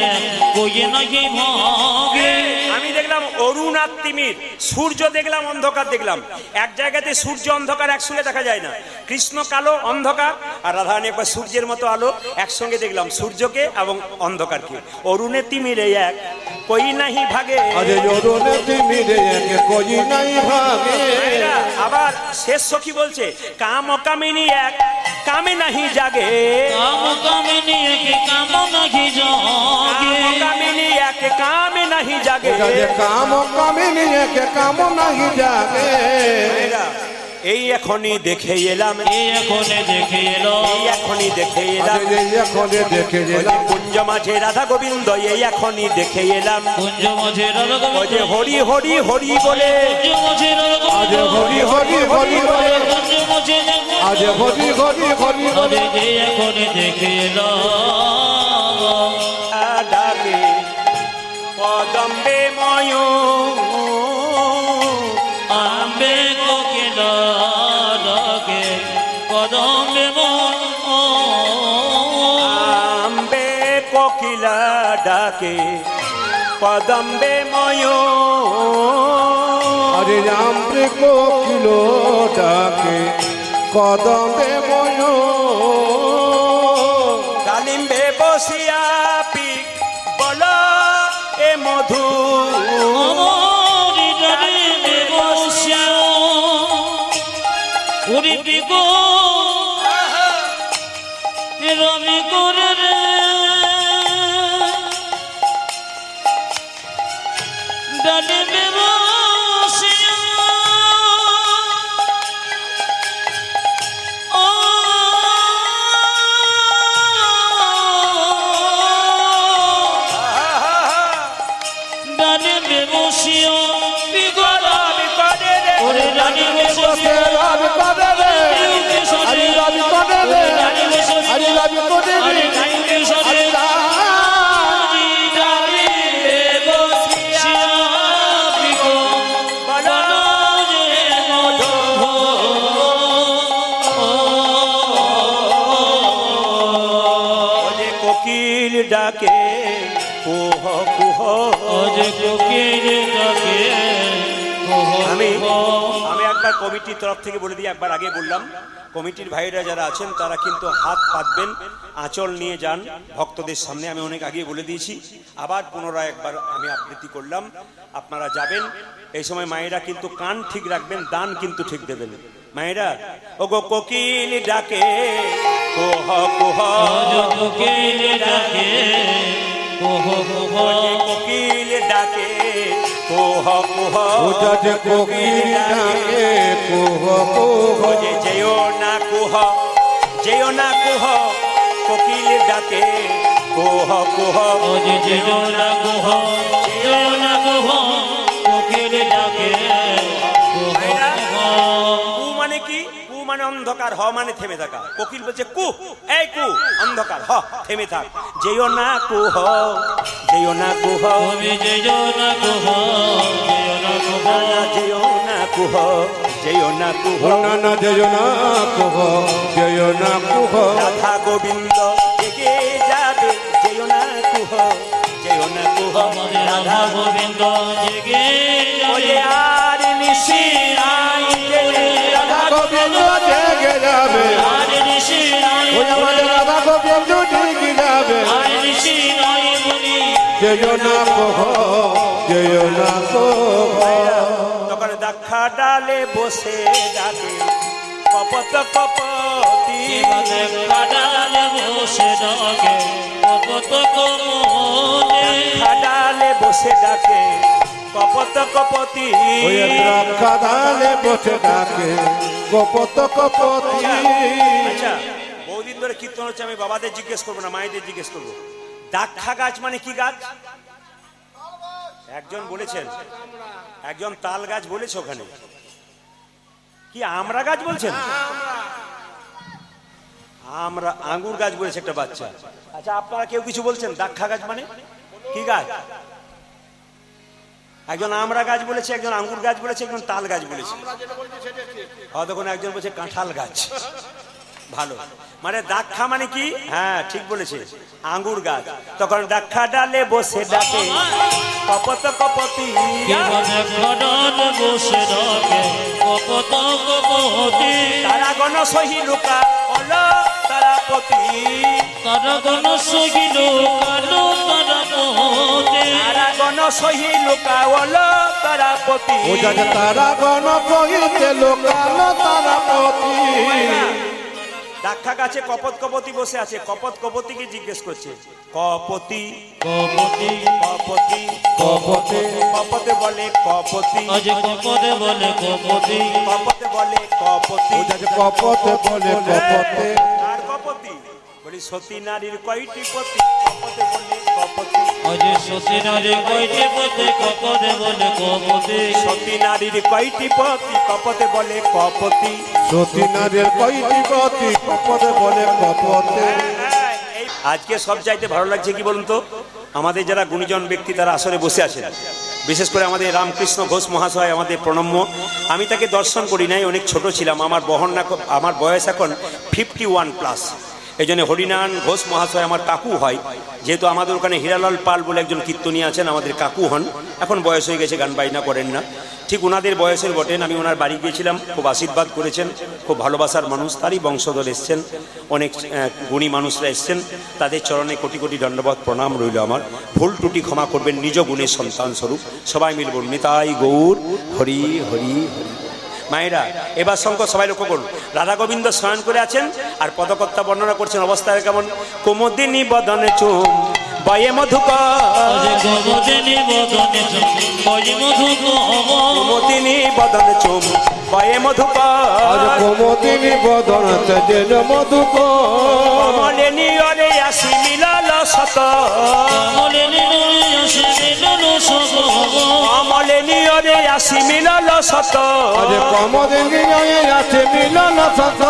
কই নাহি ভাগে। আমি দেখলাম অরুণ আর তিমির, সূর্য দেখলাম, অন্ধকার দেখলাম। এক জায়গাতে সূর্য অন্ধকার একসঙ্গে দেখা যায় না, কৃষ্ণ কালো অন্ধকার আর রাধারানী একবার সূর্যের মতো আলো, একসঙ্গে দেখলাম সূর্যকে এবং অন্ধকারকে। অরুণে তিমিরে এক কই নাহি ভাগে, আরে অরুণে তিমিরে এক কই নাহি ভাগে। আবার শেষ সখী বলছে কাম কামিনী এক কামে নাহি জাগে, কাম কামিনী এক কাম নাহি জাগে, কামিনী এক কামে নাহি জাগে। কাম কামিনী এক কাম নাহি জাগে। এই এখনই দেখে এলাম, এই এখনে দেখে এলো, এই এখনই দেখে এলাম, এই এখনে দেখে এলাম। কুঞ্জ মাঝে রাধা গোবিন্দ, এই এখনই দেখে এলাম। কুঞ্জ মাঝে রাধা গোবিন্দ, হরি হরি হরি বলে, কুঞ্জ মাঝে রাধা আজ গোবিন্দ, হরি হরি হরি বলে, কুঞ্জ মাঝে আজ হরি হরি হরি বলে। যে এখনে দেখে এলো। ডাকে পদম্বে ময়ূর, আম্বে কোকিল ডাকে কদমে আম্বে কোকিলা ডাকে পদম্বে ময়ূর। আরে আমরে কোকিল ডাকে কদমে ময়ূর। ডালিম্বে বসিয়া পিক বল এ মধু, রবি করে রে ডালে বেবসিয়া, ও ডালে বেবসিয়া বিগড়া বিপদে রে, ওরে ডালে বসে রবি করে রে, আরে রবি করে রে, আরে রবি করে রে, আরে কোকিল ডাকে কুহ কুহ। আমি একবার কমিটির তরফ থেকে বলে দিই, একবার আগে বললাম, কমিটির ভাইরা যারা আছেন তারা কিন্তু হাত পাতবেন, আঁচল নিয়ে যান ভক্তদের সামনে। আমি অনেক আগে বলে দিয়েছি, আবার পুনরায় একবার আমি আবৃত্তি করলাম, আপনারা যাবেন। এই সময় মায়েরা কিন্তু কান ঠিক রাখবেন, দান কিন্তু ঠিক দেবেন। মায়েরা, ও গো কোকিল ডাকে কুহ কুহ, কোকিল ডাকে কুহ কুহ, কোকিল ডাকে কুহ কুহ, যে কোকিল ডাকে কুহ কুহ। যেও না কুহ, যেও না কুহ, কোকিল ডাকে কুহ কুহ, যেও না কুহ, যেও না কুহ, কোকিল ডাকে কুহ কুহ। কু মানে কি? কু মানে অন্ধকার, হ মানে থেমে থাকা। কোকিল বলছে কু, এই কু অন্ধকার, হ থেমে থাক। যেও না কুহ, যেও না কুহ, তুমি যেও না কুহ, যেও না কুহ, যেও না কুহ, যেও না কুহ না না যেও না কুহ যেও না কুহ রাধা গোবিন্দ জেগে যাবে যেও না কুহ যেও না কুহ আমাদের রাধা গোবিন্দ জেগে ওরে যাবে আর নিশি নাই গেলে রাধা গোবিন্দ জেগে যাবে আর ঋষি নাই ওই আমাদের রাধা গোবিন্দ জেগে যাবে আর ঋষি নাই বলি যেও না কুহ যেও না কুহ তখন দাক্ষা ডালে বসে ডাকে কপত কপতি জীবনে কাটালে বসে ডাকে কপত কমলে ডালে বসে ডাকে কপত কপতি ওই দ্রাক্ষা দালে বসে ডাকে কপত কপতি আচ্ছা বহুদিন ধরে কীর্তন হচ্ছে, আমি বাবাদের জিজ্ঞেস করবো না, মায়েদের জিজ্ঞেস করবো। দাক্ষা গাছ মানে কি গাছ? একজন বলেছেন, একজন তাল গাছ বলেছে, ওখানে কি আমরা গাছ বলছেন? আমরা আঙ্গুর গাছ বলেছে একটা বাচ্চা। আচ্ছা আপনারা কেউ কিছু বলছেন? দাক্ষা গাছ মানে কি গাছ? একজন আমরা গাছ বলেছে, একজন আঙ্গুর গাছ বলেছে, একজন তাল গাছ বলেছে, তখন একজন বলছে কাঁঠাল গাছ। ভালো, মানে দাক্ষা মানে কি? হ্যাঁ ঠিক বলেছে, আঙ্গুর গাছ। তখন দাক্ষা ডালে বসে ডাকে কপত কপতি জীবনে কাটালে বসে ডাকে কপত কপতি তারা গণ সহি লুকা অল তারাপতি তারা গণ সহিল কালো তারা মহতে তারা গণ সহি লুকা অল তারাপতি ও যাতে তারা গণ কহিতে লোকালো তারা পতি দাক্ষা গাছে কপত কপতি বসে আছে, কপত কপতিকে জিজ্ঞেস করছে কপতি কপতি কপতি কপতে কপতে বলে কপতি আজ কপতে বলে কপতি কপতে বলে কপতি ও যাতে কপতে বলে কপতে আর কপতি বলি সতী নারীর কয়টি পতি কপতে বলে কপতি আজ সতী নারী কয়টি পথে কপতে বলে কপতি সতী নারীর কয়টি পতি কপতে বলে কপতি সতী নারীর কয়টি পতি কপতে বলে কপতে আজকে সব চাইতে ভালো লাগছে কি বলুন তো, আমাদের যারা গুণীজন ব্যক্তি তারা আসলে বসে আছেন, বিশেষ করে আমাদের রামকৃষ্ণ ঘোষ মহাশয় আমাদের প্রণম্য। আমি তাকে দর্শন করি নাই, অনেক ছোট ছিলাম, আমার বয়স এখন 51+। এই জন্য হরিনারায়ণ ঘোষ মহাশয় আমার কাকু হয়, যেহেতু আমাদের ওখানে হীরালাল পাল বলে একজন কীর্তনী আছেন, আমাদের কাকু হন, এখন বয়স হয়ে গেছে, গান বাজনা করেন না, ঠিক ওনাদের বয়সের বটেন। আমি ওনার বাড়ি গিয়েছিলাম, খুব আশীর্বাদ করেছেন, খুব ভালোবাসার মানুষ, তারই বংশধর এসছেন, অনেক গুণী মানুষরা এসছেন, তাদের চরণে কোটি কোটি দণ্ডবত প্রণাম রইল আমার। ভুল ত্রুটি ক্ষমা করবেন, নিজ গুণের সন্তান স্বরূপ সবাই মিলব নিতাই গৌর হরি হরি হরি। মায়েরা এবার শঙ্কর সবাই লক্ষ্য করুন, রাধা গোবিন্দ শয়ন করে আছেন আর পদকর্তা বর্ণনা করছেন অবস্থায় কেমন। কুমুদিনী বদনে চুম বয়ে মধুকর, কপতিনী বদনে বয়ে মধুকর কুমুদিনী বদনে চুম বয়ে আজ মধুকর কুমুদিনী বদন তেজেন মধুক কমলে নিয়রে আসি মিলল শত, কমলে নিলয়ে আসে মিলল সব কমলে নিয়রে আসি মিলল শত। আজ কমদিনী আছে মিলন শত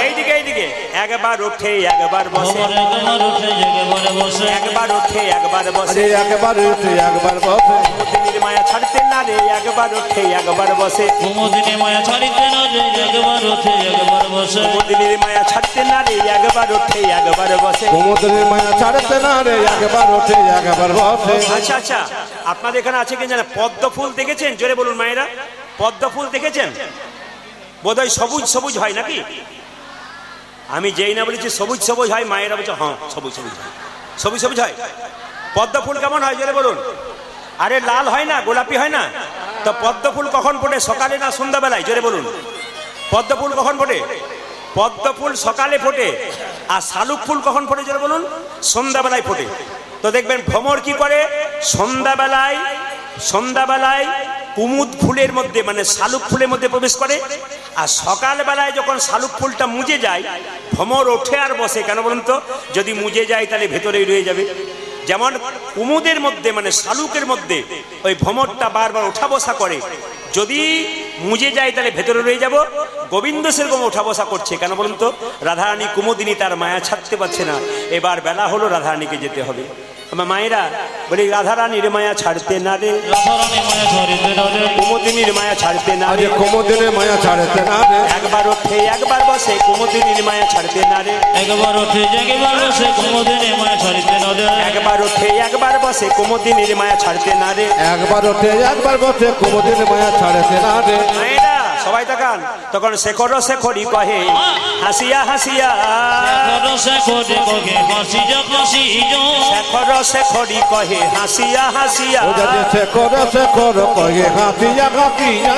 এইদিকে এইদিকে, একবার উঠে একবার বসে, আমার একবার উঠে একবার বসে একবার উঠে একবার আরে বসে, একবার উঠে একবার বসে কুমুদিনীর মায়া ছাড়তে না রে, একবার উঠে একবার বসে, কুমুদিনী মায়া ছাড়িতে না যে একবার উঠে একবার বসে কুমুদিনীর মায়া ছাড়তে না রে, একবার উঠে একবার বসে। কুমুদিনী মায়া ছাড়তে না রে, একবার উঠে একবার বসে আচ্ছা আচ্ছা, আপনাদের এখানে আছে কি জানেন পদ্ম ফুল দেখেছেন? জোরে বলুন মায়েরা, পদ্ম ফুল দেখেছেন? বোধহয় সবুজ সবুজ হয় নাকি? আমি যেই না বলেছি সবুজ সবুজ হয়, মায়েরা বলছে হ্যাঁ সবুজ সবুজ হয়, সবুজ সবুজ হয়। পদ্ম ফুল কেমন হয় জোরে বলুন? আরে লাল হয় না, গোলাপি হয় না? তো পদ্ম ফুল কখন ফোটে, সকালে না সন্ধ্যাবেলায়? জোরে বলুন, পদ্ম ফুল কখন ফোটে? পদ্ম ফুল সকালে ফোটে, আর শালুক ফুল কখন ফোটে জোরে বলুন? সন্ধ্যাবেলায় ফোটে। তো দেখবেন ভ্রমর কি করে, সন্ধ্যাবেলায় কুমুদ ফুলের মধ্যে মানে শালুক ফুলের মধ্যে প্রবেশ করে, আর সকালবেলায় যখন শালুক ফুলটা মুজে যায় ভ্রমর ওঠে আর বসে। কেন বলুন তো? যদি মুজে যায় তাহলে ভেতরেই রয়ে যাবে। যেমন কুমুদের মধ্যে মানে শালুকের মধ্যে ওই ভ্রমরটা বারবার ওঠা বসা করে, যদি মুজে যায় তাহলে ভেতরে রয়ে যাব। গোবিন্দ সেরকম ওঠা বসা করছে। কেন বলুন তো? রাধারানী কুমুদিনী তার মায়া ছাড়তে পারছে না, এবার বেলা হলো রাধারানীকে যেতে হবে। আমার মায়েরা বলি রাধারানীর মায়া ছাড়তে না রে, রাধারানী মায়া ছাড়িতে না রে, কুমুদিনীর মায়া ছাড়তে না রে, কুমুদিনীর মায়া ছাড়তে না রে, একবার ওঠে একবার বসে কুমুদিনীর মায়া ছাড়তে না রে, একবার ওঠে একবার বসে কুমুদিনী মায়া ছাড়িতে না রে, একবার ওঠে একবার বসে কুমুদিনীর মায়া ছাড়তে না রে। একবার ওঠে একবার বসে কুমুদিনীর মায়া ছাড়তে না রে। মায়েরা সবাই তাকান, তখন শেখর শেখরি কহে হাসিয়া হাসিয়া, শেখরে কহে হাসিয়া হাসিয়া, শেখর শেখরি কহে হাসিয়া হাসিয়া, ও যাতে শেখর শেখর কহে হাসিয়া হাসিয়া,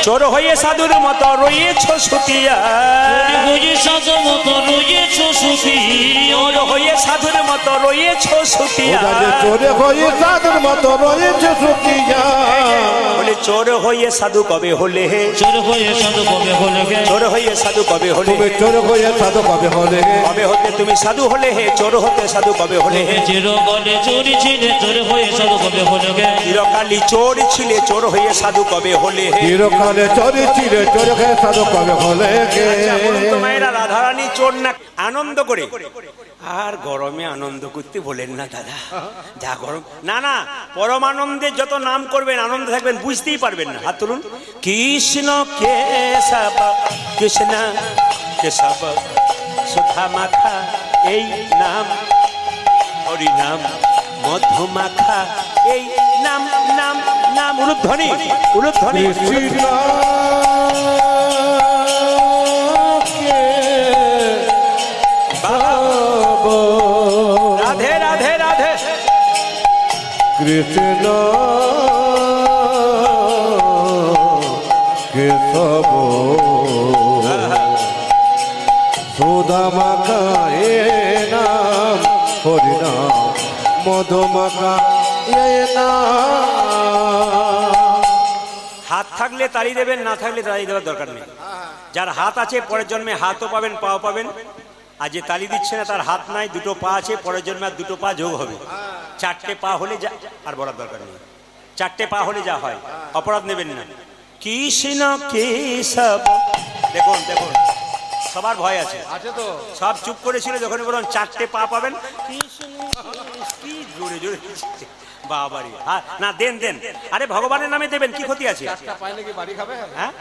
চোর হয়ে সাধুর মতো রয়েছ সুতিয়া, বুঝি সাধু মতো রয়েছ সুখী, চোর হয়ে সাধুর মতো রয়েছ ও সুতিয়া, যাতে চোরে হয়ে সাধুর মতো রয়েছে সুখিয়া। বলে চোর হয়ে সাধু কবে হলে হে, চোর হয়ে সাধু কবে হলে গে, চোর হয়ে সাধু কবে হলে, তুমি চোর হয়ে সাধু কবে হলে, কবে হতে তুমি সাধু হলে হে, চোর হতে সাধু কবে হলে হে, চিরকালে চোরি ছিলে চোর হয়ে সাধু কবে হলে গে, চিরকালি চোর ছিলে চোর হয়ে সাধু কবে হলে হে। চিরকালে চোরে চিরে চোর হয়ে সাধু কবে হলে গে। আচ্ছা, বলুন তো মায়েরা রাধারানী চোর না আনন্দ করে, আর গরমে আনন্দ করতে বলেন না দাদা, যা গরম, না না পরম আনন্দের যত নাম করবেন আনন্দ থাকবেন বুঝতেই পারবেন না। হাত তুলুন। কৃষ্ণ কেশব কৃষ্ণ কেশব সুধা মাখা এই নাম, হরি নাম মধু মাখা এই নাম, নাম নাম উলুধ্বনি উলুধ্বনি। কৃষ্ণ রাধে রাধে রাধে। কৃষ্ণ কেশব সুধা মাখা এ নাম, হরি নাম মধু মাখা এ নাম। হাত থাকলে তালি দেবেন, না থাকলে তালি দেওয়ার দরকার নেই। যার হাত আছে পরের জন্মে হাতও পাবেন পাও পাবেন, আর যে তালি দিচ্ছে না তার হাত নাই দুটো পা আছে, পরের জন্মে আর দুটো পা যোগ হবে। চারটে পা হলে যা, আর বলার দরকার নেই, চারটে পা হলে যা হয়, অপরাধ নেবেন না। কৃষ্ণ কেশব, দেখুন দেখুন সবার ভয় আছে, সব চুপ করেছিল যখন বলুন চারটে পা পাবেন, কৃষ্ণ কি জোরে জোরে বাবারি। হ্যাঁ না দেন দেন, আরে ভগবানের নামে দেবেন, কি ক্ষতি আছে? হ্যাঁ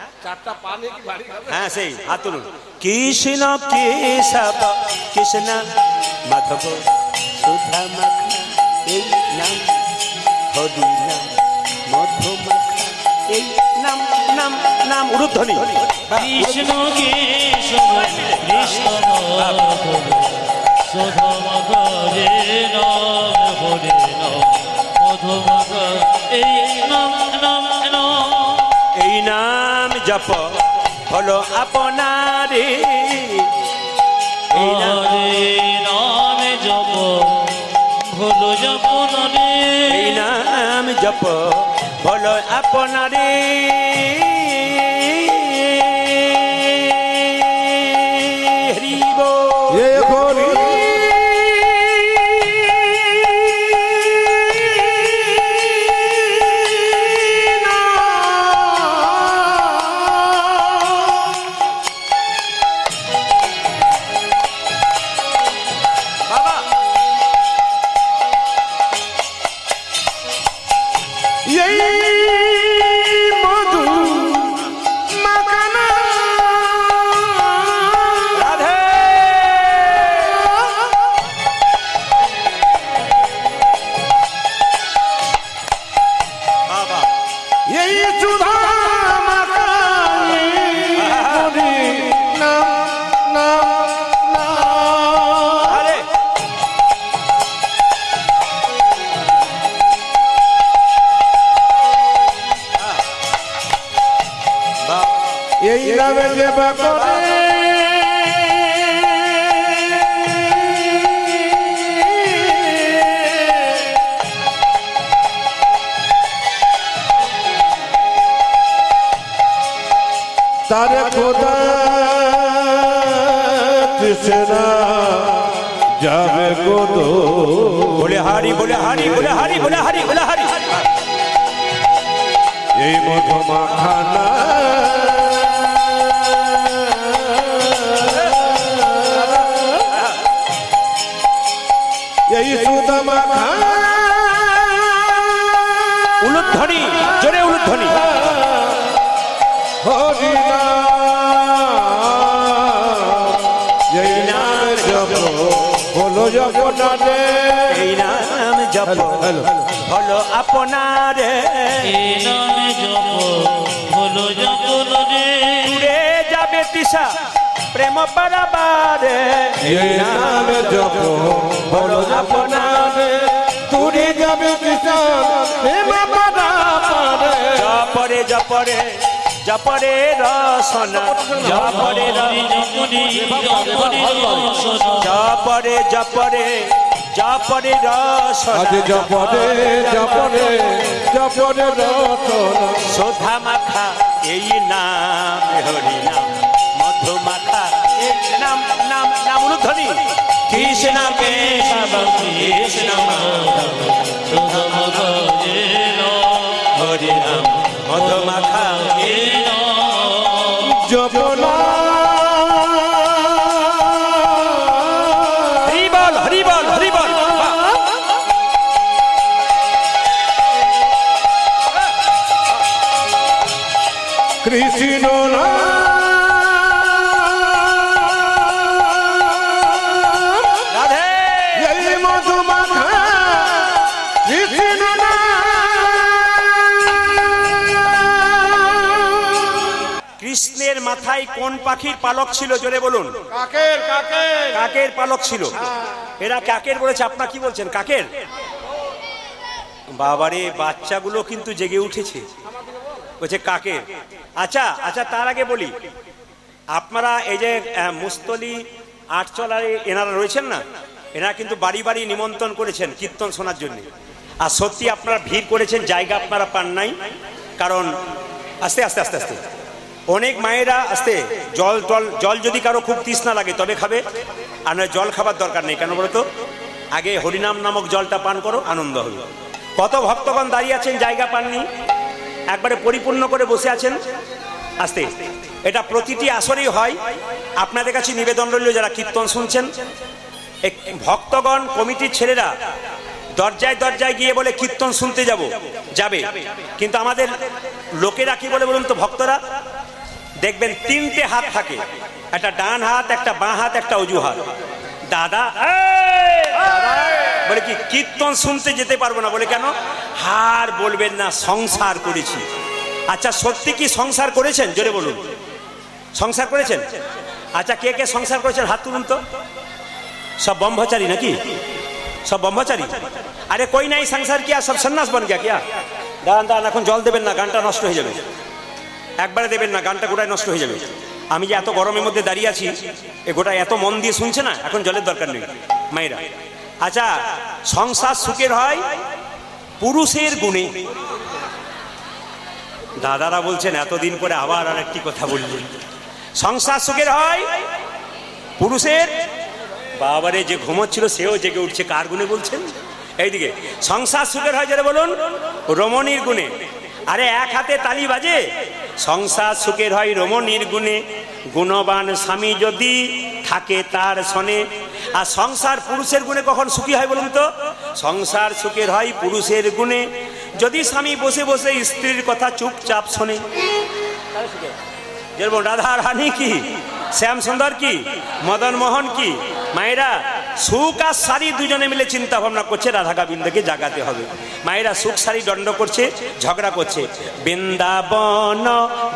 হ্যাঁ সেই হাত তুলুন। কৃষ্ণ কেশব কৃষ্ণ মাধব সুধা মাখা এই নাম, হরি নাম মধু মাখা এই নাম, নাম নাম উলুধ্বনি। কৃষ্ণ কেশব কৃষ্ণ মাধব সুধা মাখা রে নাম, হরে নাম মধু মাখা এই নাম, নাম নাম, এই নাম জপ হলো আপনারে, এই নাম, হরে নাম জপ ভুলো জপন রে, এই নাম জপ হলো আপনারে, হরি বল। এ হরি বাবা মধু মাখানা রাধে বাবা। এই সুধা মাখা হরি নাম, নাম নাম। আরে এই নামে দেবা করে তারে খোদা তৃষ্ণা যাবে গোদো। বলে হারি বলে হারি বলে হারি বলে হারি বলে হারি। এই মধু মাখানা এই সুধা মাখা উলুধ্বনি, জোরে উলুধ্বনি। হরি নাম এই নাম জপ হলো জগন্নাথে এই নাম জপ হ্যালো হলো আপনারে এই নামে জপ হলো যখন রে উড়ে যাবে তৃষা প্রেম পারাবারে এই নাম জপ হলো জগন্নাথে তুরি যাবে কিষান প্রেম পারাপারে জপরে জপরে জপরে রসনা জপরে যখনই যখনই রসনা জপরে জপরে জপরে রসনা আজ জপরে জপরে জপরে রতনা সোধা মাখা এই নাম হরি নাম মধু মাখা এই নাম নাম নাম উলুধ্বনি কৃষ্ণ কেশব কৃষ্ণ মাধব সুধম গরে হরি নাম মধু মাখা জপনা হরি বল হরি বল হরি বল কৃষ্ণ রাধে এই মধুমাখা কৃষ্ণ কৃষ্ণের মাথায় কোন পাখির পালক ছিল জোরে বলুন কাকের কাকের কাকের পালক ছিল এরা কাকের বলেছে আপনার কি বলছেন কাকের বাবারে বাচ্চাগুলো কিন্তু জেগে উঠেছে বলছে কাকের আচ্ছা আচ্ছা তার আগে বলি আপনারা এই যে মুস্তলি আটচলারে এনারা রয়েছেন না এনারা কিন্তু বাড়ি বাড়ি নিমন্ত্রণ করেছেন কীর্তন শোনার জন্য আর সত্যি আপনারা ভিড় করেছেন জায়গা আপনারা পান নাই কারণ আস্তে আস্তে আস্তে আস্তে অনেক মায়েরা আস্তে জল টল জল যদি কারো খুব তৃষ্ণা লাগে তবে খাবে আর নয় জল খাবার দরকার নেই কেন বলো তো আগে হরিনাম নামক জলটা পান করো আনন্দ হবে কত ভক্তগণ দাঁড়িয়ে আছেন জায়গা পাননি একবারে পরিপূর্ণ করে বসে আছেন আস্তে এটা প্রতিটি আসরেই হয় আপনাদের কাছে নিবেদন রইল যারা কীর্তন শুনছেন ভক্তগণ কমিটির ছেলেরা দরজায় দরজায় গিয়ে বলে কীর্তন শুনতে যাবে কিন্তু আমাদের লোকেরা কি বলে বলুন তো ভক্তরা দেখবেন তিনটে হাত থাকে একটা ডান হাত একটা বাঁ হাত একটা অজু হাত দাদা বলে কি কীর্তন শুনতে যেতে পারবো না বলে কেন হার বলবেন না সংসার করেছি আচ্ছা সত্যি কি সংসার করেছেন জোরে বলুন সংসার করেছেন আচ্ছা কে কে সংসার করেছেন হাত তুলুন তো সব ব্রহ্মচারী নাকি সব ব্রহ্মচারী আরে কই নাই সংসার কিয়া সব সন্ন্যাস বন গিয়া কিয়া দাঁড়ান দাঁড়ান এখন জল দেবেন না গানটা নষ্ট হয়ে যাবে একবারে দেবেন না গানটা গোটায় নষ্ট হয়ে যাবে আমি যে এত গরমের মধ্যে দাঁড়িয়ে আছি এ গোটা এত মন দিয়ে শুনছে না এখন জলের দরকার নেই মায়েরা আচ্ছা সংসার সুখের হয় পুরুষের গুণে দাদারা বলছেন এতদিন পরে আবার আর একটি কথা বললেন সংসার সুখের হয় পুরুষের বাবারে যে ঘুমোচ্ছিল সেও জেগে উঠছে কার গুণে বলছেন এইদিকে সংসার সুখের হয় যারা বলুন রমণীর গুণে আরে এক হাতে তালি বাজে সংসার সুখের হয় রমণীর গুণে গুণবান স্বামী যদি থাকে তার সনে আর সংসার পুরুষের গুণে কখন সুখী হয় বলুন তো সংসার সুখের হয় পুরুষের গুণে যদি স্বামী বসে বসে স্ত্রীর কথা চুপচাপ শোনে যেরকম রাধা রানী কি শ্যাম সুন্দর কি মদন মোহন কি মায়েরা সুখ আর শাড়ি দুজনে মিলে চিন্তা ভাবনা করছে রাধা গোবিন্দকে জাগাতে হবে মায়েরা সুখ শাড়ি দণ্ড করছে ঝগড়া করছে বৃন্দাবন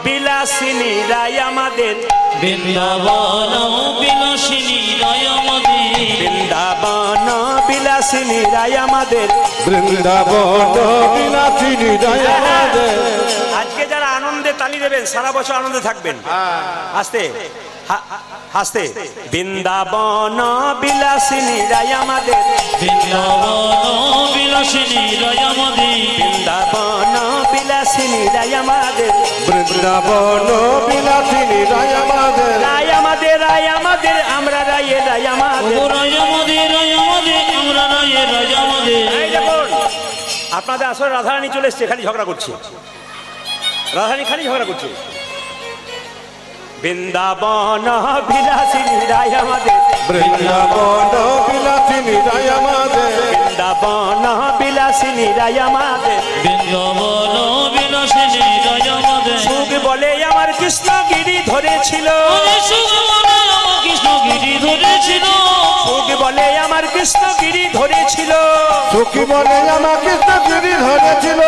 বিলাসিনী রায় আমাদের বৃন্দাবন বিলাসিনী রায় আমাদের বৃন্দাবন বিলাসিনী রায় আমাদের বৃন্দাবন বিলাসিনী রায় আমাদের আজকে যারা আনন্দে তালি দেবেন সারা বছর আনন্দে থাকবেন আস্তে হাসতে বৃন্দাবন বিলাসিনী রায় আমাদের বৃন্দাবন বিলাসিনী রায় আমাদের বৃন্দাবন বিলাসিনী রায় আমাদের বৃন্দাবন বিলাসিনী রায় আমাদের রায় আমাদের রায় আমাদের আমরা রায়ে রায় আমাদের ও রায় আমাদের রায় আমাদের আমরা রায় রায় আমাদের এই দেখুন আপনাদের আসলে রাধারানী চলে এসছে খালি ঝগড়া করছে রাধারানী খালি ঝগড়া করছে বৃন্দাবন বিলাসিনী রায় আমাদের বৃন্দাবন বিলাসিনী রায় আমাদের বৃন্দাবন বিলাসিনী রায় আমাদের বৃন্দাবন বিলাসিনী রায় আমাদের সুখ বলে আমার কৃষ্ণ গিরি ধরেছিল সুখ বলে আমার কৃষ্ণগিরি ধরেছিল সুখ বলে আমার কৃষ্ণ গিরি ধরেছিল সুখী বলে আমার কৃষ্ণ গিরি ধরেছিল।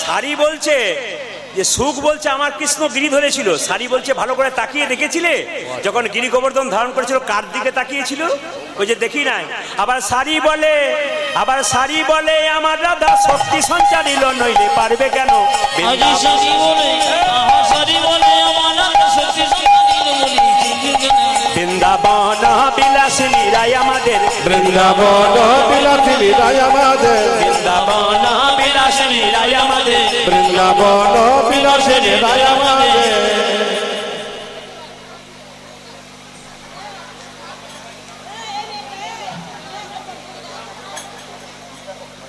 সারি বলছে যে সুখ বলছে আমার কৃষ্ণ গিরি ধরেছিল, সারি বলছে ভালো করে তাকিয়ে দেখেছিলে যখন গিরি গোবর্ধন ধারণ করেছিল কার দিকে তাকিয়েছিল? ওই যে দেখি নাই। আবার সারি বলে আমার রাধা শক্তি সঞ্চারিল নইলে পারবে কেন? আজি সারি বলে আহা সারি বলে আমার রাধা শক্তি সঞ্চারিল বলি বৃন্দাবন বিলাসিনী রায় আমাদের বৃন্দাবন বিলাসিনী রায় আমাদের বৃন্দাবন বিলাসিনী রায় আমাদের বৃন্দাবন বিলাসিনী রায় আমাদের।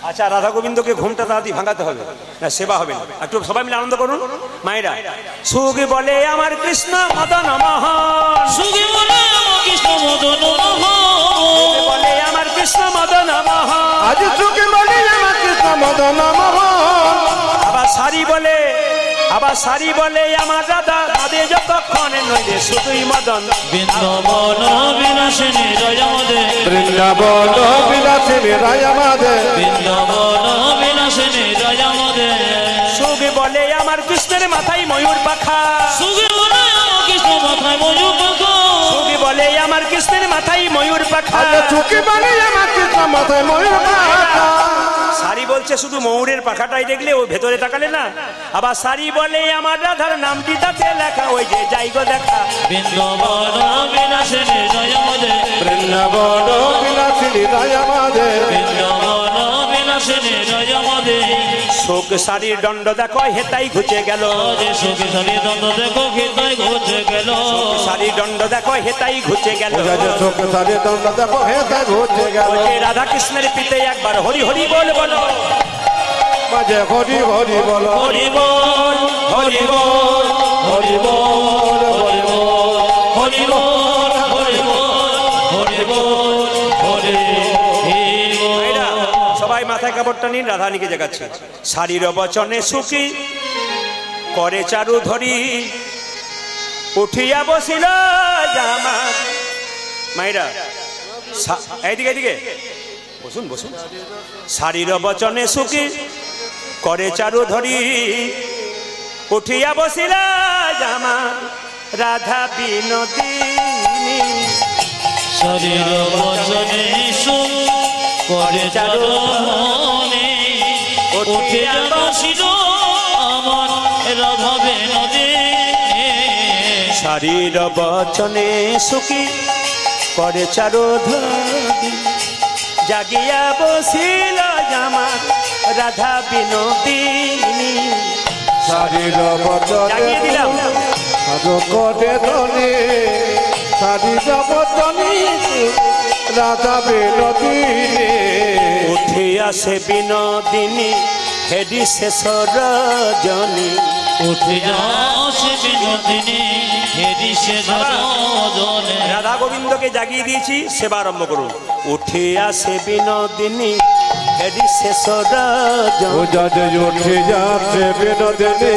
আচ্ছা, রাধা গোবিন্দকে ঘুমটা তাড়াতাড়ি ভাঙাতে হবে, না সেবা হবে না। একটু সবাই মিলে আনন্দ করুন মায়েরা। সুখ বলে আমার কৃষ্ণ মদন মোহন, সুখী বলে আমার কৃষ্ণ মদন সুখ বলে আমার কৃষ্ণ মদন মোহন। আজ সুখী বলে আমার কৃষ্ণ মদন মোহন। আবার সারি বলে আমার রাধা রাধে যতক্ষণ নইলে শুধুই মদন। বৃন্দাবন বিলাসিনী রায় আমাদের বৃন্দাবন বিলাসিনী রায় আমাদের বৃন্দাবন বিলাসিনী রায় আমাদের সুখ বলে আমার কৃষ্ণের মাথায় ময়ূর পাখা, সুখী বলে আমার কৃষ্ণ মাথায় ময়ূর পাখা সুখ বলে আমার কৃষ্ণের মাথায় ময়ূর পাখা। আজ সুখী বলে আমার কৃষ্ণ মাথায় ময়ূর পাখা। সারি বলছে শুধু ময়ূরের পাখাটাই দেখলে ও ভেতরে তাকালে না। আবার সারি বলে আমার রাধার নামটি তাতে লেখা, ওই যে যাইগো দেখা। বৃন্দাবন বিলাসিনী রায় আমাদের বৃন্দাবন বিলাসিনী রায় আমাদের বৃন্দাবন বিলাসিনী রায় আমাদের শোক সারির দণ্ড দেখো হেতাই ঘুচে গেল, যে সুখী সারি দ্বন্দ্ব দেখো খেতায় ঘুচে গেল সারির দণ্ড দেখো হেতাই ঘুচে গেল। চোখ সারি দণ্ড দেখো হেতা ঘুরছে গেল। ওই যে রাধা কৃষ্ণের পিতে একবার হরি হরি বল বলো, মাঝে হরি হরি বল হরি বল হরি বল হরি বল হরি বল হরি বল হরি বল হরি বল হরি ভাইরা, সবাই মাথায় কাপড়টা নিন, রাধারানীকে জাগাচ্ছে। শারীর বচনে সুখী করে চারু ধরি উঠিয়া বসিল জামা। মাইরা এইদিকে এইদিকে বসুন বসুন। শারীর বচনে সুখী করে চারু ধরি উঠিয়া বসিল জামা রাধা বিনোদিনী। শরীর বচনে সুখ করে চরণে উঠিয়া বসিল আমার রাধা বিনোদিনী শারীর বচনে সুখী করে চারু ধরি জাগিয়া বসিল জামার রাধা বিনোদিনী। শারীর বচনে জাগিয়ে দিলাম। আজ করে ধনে শারীর বচনে রাধা বিনোদিনী। উঠে আসে বিনোদিনী হেডি শেষ রজনী। উঠে আসে বিনোদিনী হেরি সে জনে রাধা গোবিন্দকে জাগিয়ে দিয়েছি, সেবা আরম্ভ করুন। উঠে আসে বিনোদিনী হেডি শেষ রজনী। উজানে উঠে যাচ্ছে বিনোদিনী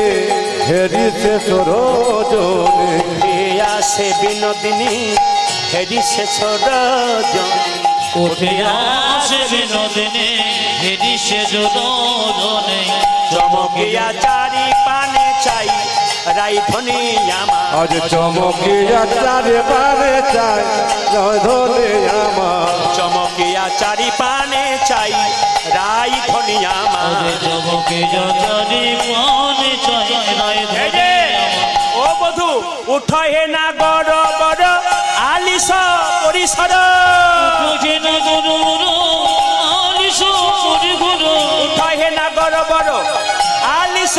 হেরি শেষ রজনী। উঠে আসে বিনোদিনী হেডি শেষ রজনী। উঠে আসে বিনোদিনী হেরি সে জনে চমকিয়া চারি পানে চাই রাইধনি আমার। আজ চমকিয়া চারে পারে চাই ধনে আমার। চমকিয়া চারি পানে চাই রাইধনি আমার। জবকে জানি পানে চাই নাই এই যে, ও বধু উঠো হে না গড় বড় আলিস পরিসর। উঠে না গরু আলিস পরি গরু উঠো হে না গড় বড় আলিস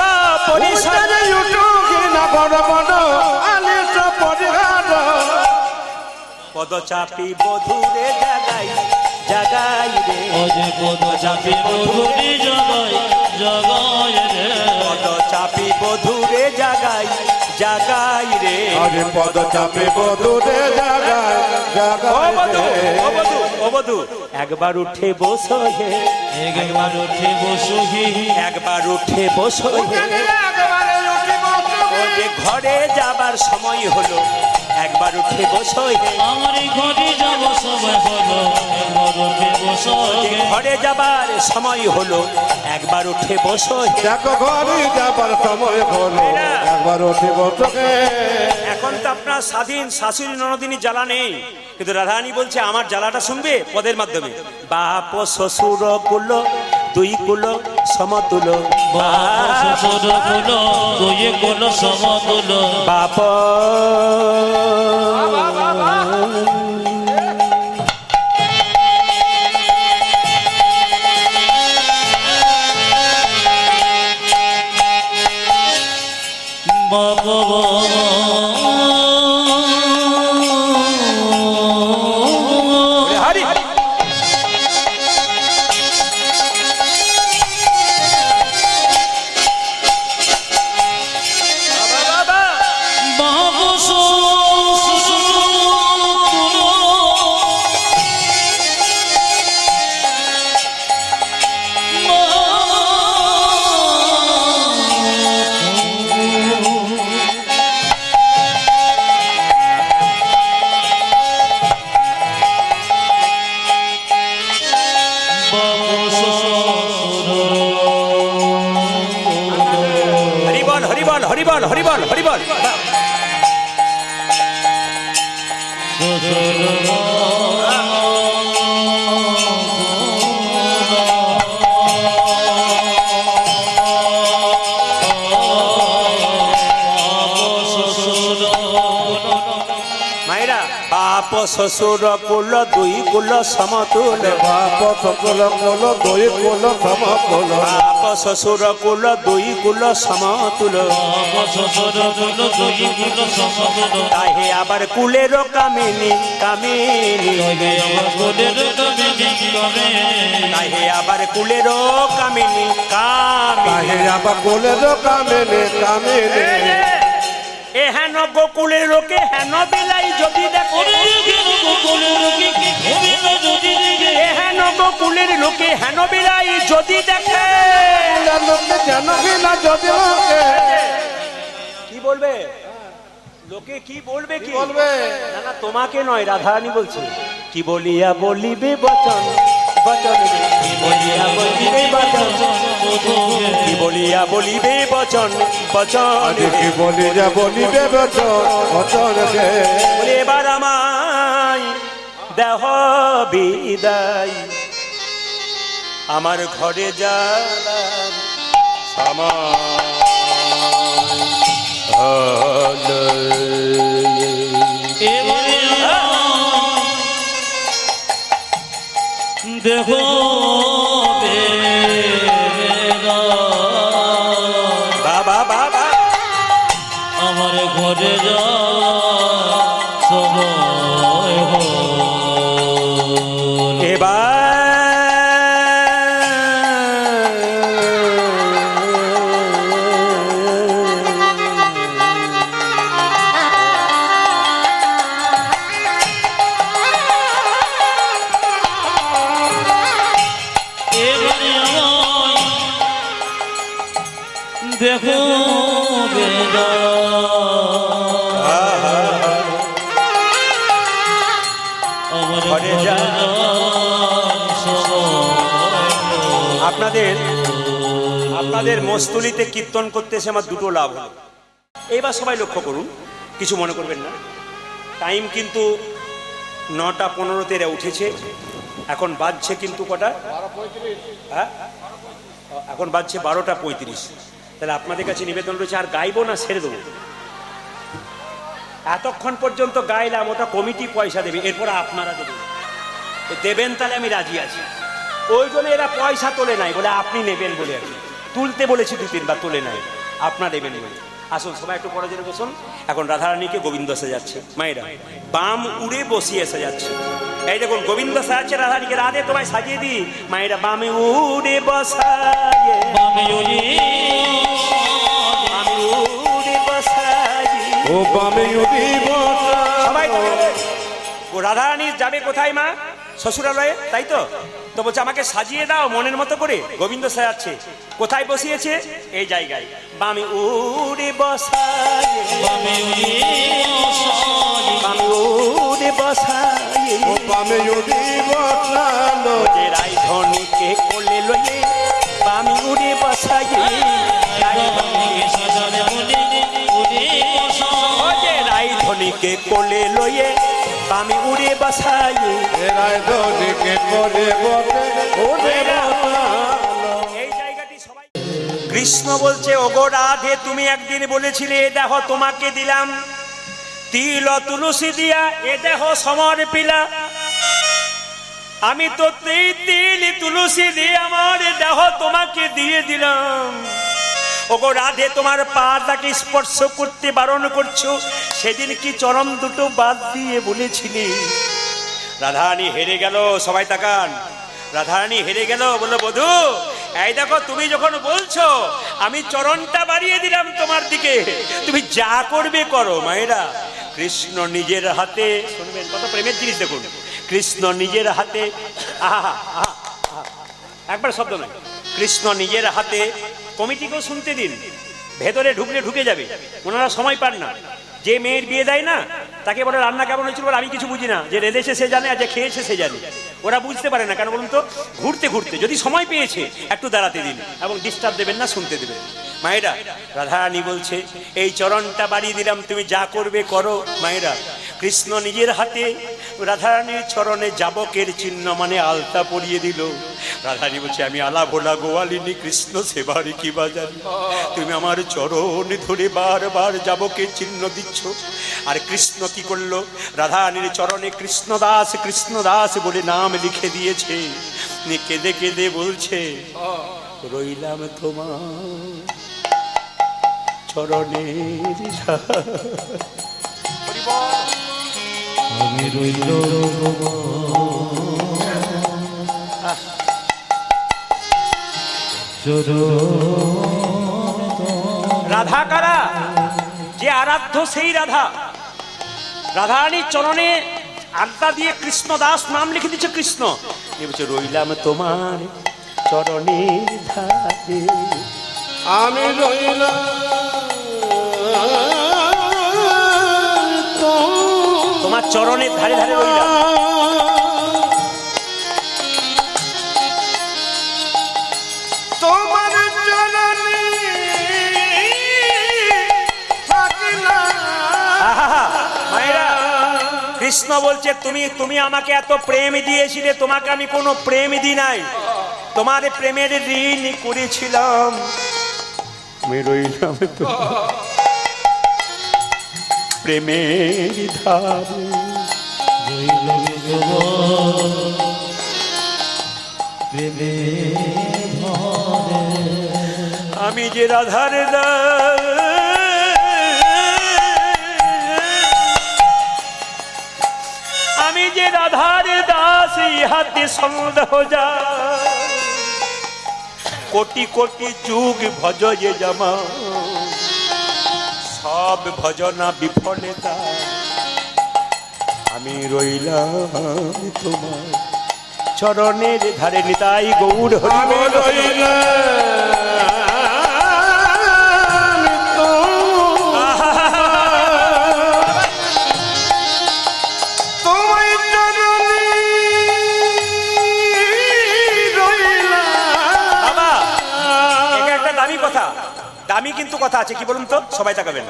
পরিসর। উজানে উঠুকি না বড় বড় আলিস পরিহার। পদ চাপি বধুরে জাগাই জাগাই রে। অজে পদ চাপি মধুরি জগাই জগাই রে পদ চাপি বধুরে জাগাই জাগাই রে। আরে পদ চাপে বধুরে জাগায় ও বধু জাগায় ও বধু ও নববধূ একবার উঠে বসো হে, একবার উঠে বসো হে, একবার উঠে বসো হে। ও যে ঘরে যাবার সময় হলো, একবার উঠে বসো হে। আমার ঘরে যাব সময় হলো, একবার উঠে বসো যে হে। ঘরে যাবার সময় হলো, একবার উঠে বসো হে। দেখো ঘরে যাবার সময় হলো, একবার উঠে বসোকে। এখন তো আপনার স্বাধীন শাশুড়ি ননদিনী জ্বালা নেই, কিন্তু রাধারানী বলছে আমার জ্বালাটা শুনবে পদের মাধ্যমে। বাপ শ্বশুর কুলো দুই কুলো সমতুল, বাপ শ্বশুর কুলো দুই কুলো সমতুল, বাপ হরি হরিবল হরিবল হরিবল হরিবল হরিবল। মায়েরা বাপ শ্বশুর কুল দুই কুল সমতুল, বাপ শ্বশুর কুলো দুই কুলো সমতুল, বাপ শ্বশুর কুল দুই কুল সমতুল। তাহে আবার কুলের কামিনী কামিনী, তাহে আবার কুলের কামিনী কামিনী। তাহে আবার কোলের কামেনে কামেনে। এ হেন গোকুলের লোকে হেন বিলাই যদি দেখো, এ হেন গোকুলের লোকে হেন বিলাই যদি দেখে। লোকে যেন না যদি লোকে কি বলবে লোকে, কি বলবে, কি বলবে? না না তোমাকে নয়, রাধারানী বলছে কি বলিয়া বলিবে বচন বচন রে, কি বলিয়া বলিবে বচন, কি বলিয়া বলিবে বচন বচন রে। কি বলি যা বলিবে বচন বচন রে। বলে এবার আমায় দেহ বিদায়, আমার ঘরে যাবার সময় হলো। দেখো বাবা বাবা আমার ঘরে যা সময় হলো। এবারে আমায় দেখো বেদা, আমার ঘরে যা। আপনাদের আপনাদের মস্তুলিতে কীর্তন করতে এসে আমার দুটো লাভ হলো। এইবার সবাই লক্ষ্য করুন, কিছু মনে করবেন না। টাইম কিন্তু 9:15 এরা উঠেছে, এখন বাজছে কিন্তু কটা, হ্যাঁ এখন বাজছে 12:35। তাহলে আপনাদের কাছে নিবেদন রয়েছে, আর গাইবো না ছেড়ে দেবো। এতক্ষণ পর্যন্ত গাইলাম, ওটা কমিটি পয়সা দেবে, এরপর আপনারা দেবেন, দেবেন তাহলে আমি রাজি আছি। ওই জন্য এরা পয়সা তোলে নাই বলে আপনি নেবেন বলে, আর কি তুলতে বলেছি 2-3 তোলে নাই, আপনার নেবেন বলে। আসুন সবাই একটু পরে জন্য বসুন। এখন রাধারানীকে গোবিন্দ সাজাচ্ছে মায়েরা, বাম উড়ে বসিয়ে সাজাচ্ছে। এই দেখুন গোবিন্দ সাজাচ্ছে রাধারানীকে, রাধে তোমায় সাজিয়ে দিই। মায়েরা বামে উড়ে বসায়, বামে উড়ে বসায়, ও বামে উড়ি বসা। সবাই রাধারানী যাবে কোথায় মা? শ্বশুরালয়ে, তাই তো? তো বলছে আমাকে সাজিয়ে দাও মনের মতো করে। গোবিন্দ সাজাচ্ছে। কোথায় বসিয়েছে? এই জায়গায়। বামি উড়ে বসায়, বামে উড়ে বসায়, বামি উড়ে বসায়, ও বামে উড়ি বসালো যে রাজধনীকে কোলে লয়ে বামি উড়ে বসায়, রাজধনীকে সাজালে বলে উড়ে বসায়, যে রাজধনীকে কোলে লয়ে বামি উড়ে বসায়। এরাই ধনীকে করে বটে ওরে বসালো। এই জায়গাটি সবাই। কৃষ্ণ বলছে ওগো রাধে, তুমি একদিন বলেছিলে এ দেহ তোমাকে দিলাম, তিল ও তুলসী দিয়া এ দেহ সমর পিলা। আমি তো তিল তুলসী দিয়ে আমার দেহ তোমাকে দিয়ে দিলাম। ওগো রাধে, তোমার পাটাকে স্পর্শ করতে বারণ করছো, সেদিন কি চরণ দুটো বাদ দিয়ে বলেছিলে? রাধারানী হেরে গেল। সবাই তাকান। রাধারানী হেরে গেল, বললো বধূ এই দেখো, তুমি যখন বলছো আমি চরণটা বাড়িয়ে দিলাম তোমার দিকে, তুমি যা করবে করো। মায়েরা, কৃষ্ণ নিজের হাতে, শুনবেন কত প্রেমের জিনিস দেখুন, কৃষ্ণ নিজের হাতে, আহা আহা আহা, একবার শব্দ নয়, কৃষ্ণ নিজের হাতে, কমিটিকেও শুনতে দিন, ভেতরে ঢুকলে ঢুকে যাবে, ওনারা সময় পান না। যে মেয়ের বিয়ে দেয় না, তাকে বলে রান্না কেমন হয়েছিল, বলে আমি কিছু বুঝি না, যে রেঁধেছে সে জানে আর যে খেয়েছে সে জানে। ওরা বুঝতে পারে না কেন বলুন তো? ঘুরতে ঘুরতে যদি সময় পেয়েছে একটু দাঁড়াতে দিন এবং ডিস্টার্ব দেবেন না, শুনতে দেবেন। মায়েরা, রাধারানী বলছে এই চরণটা বাড়িয়ে দিলাম, তুমি যা করবে করো। মায়েরা, কৃষ্ণ নিজের হাতে রাধারানীর চরণে যাবকের চিহ্ন মানে আলতা পরিয়ে দিল। রাধারানী বলছে আমি আলা ভোলা গোয়ালিনী, কৃষ্ণ সেবারি কি বাজারি, তুমি আমার চরণ ধরে বারবার যাবকের চিহ্ন দিচ্ছ। আর কৃষ্ণ কি করলো? রাধারানীর চরণে কৃষ্ণদাস কৃষ্ণদাস বলে নাম লিখে দিয়েছে। কেঁদে কেঁদে বলছে রইলাম তোমার চরণের আমি রইল রাধা কারা? যে আরাধ্য সেই রাধা। রাধারানীর চরণে আড্ডা দিয়ে কৃষ্ণদাস নাম লিখে দিচ্ছে কৃষ্ণ। বলছে রইলাম তোমার চরণের ধারে, আমি রইলাম তোমার চরণের ধারে ধারে রইলাম। তোমার চরণে থাকলাম। আহা, মায়েরা, কৃষ্ণ বলছে তুমি তুমি আমাকে এত প্রেম দিয়েছিলে, তোমাকে আমি কোনো প্রেম দিই নাই, তোমার প্রেমের ঋণ করেছিলাম। আমি রইলাম তো প্রেমের ধারে, আমি যে রাধার আমি যে রাধার দাস, ইহাতে সন্দেহ যা, কোটি কোটি যুগ ভজ যে জামা, সব ভজনা বিফলতা। আমি রইলাম তোমার চরণের ধারে। নিতাই গৌর হরি আমি বল। রইলাম তোমার চরণে রইলাম। বাবা, এটা একটা দামি কথা, দামি কিন্তু কথা আছে, কি বলুন তো? সবাই তাকাবেন।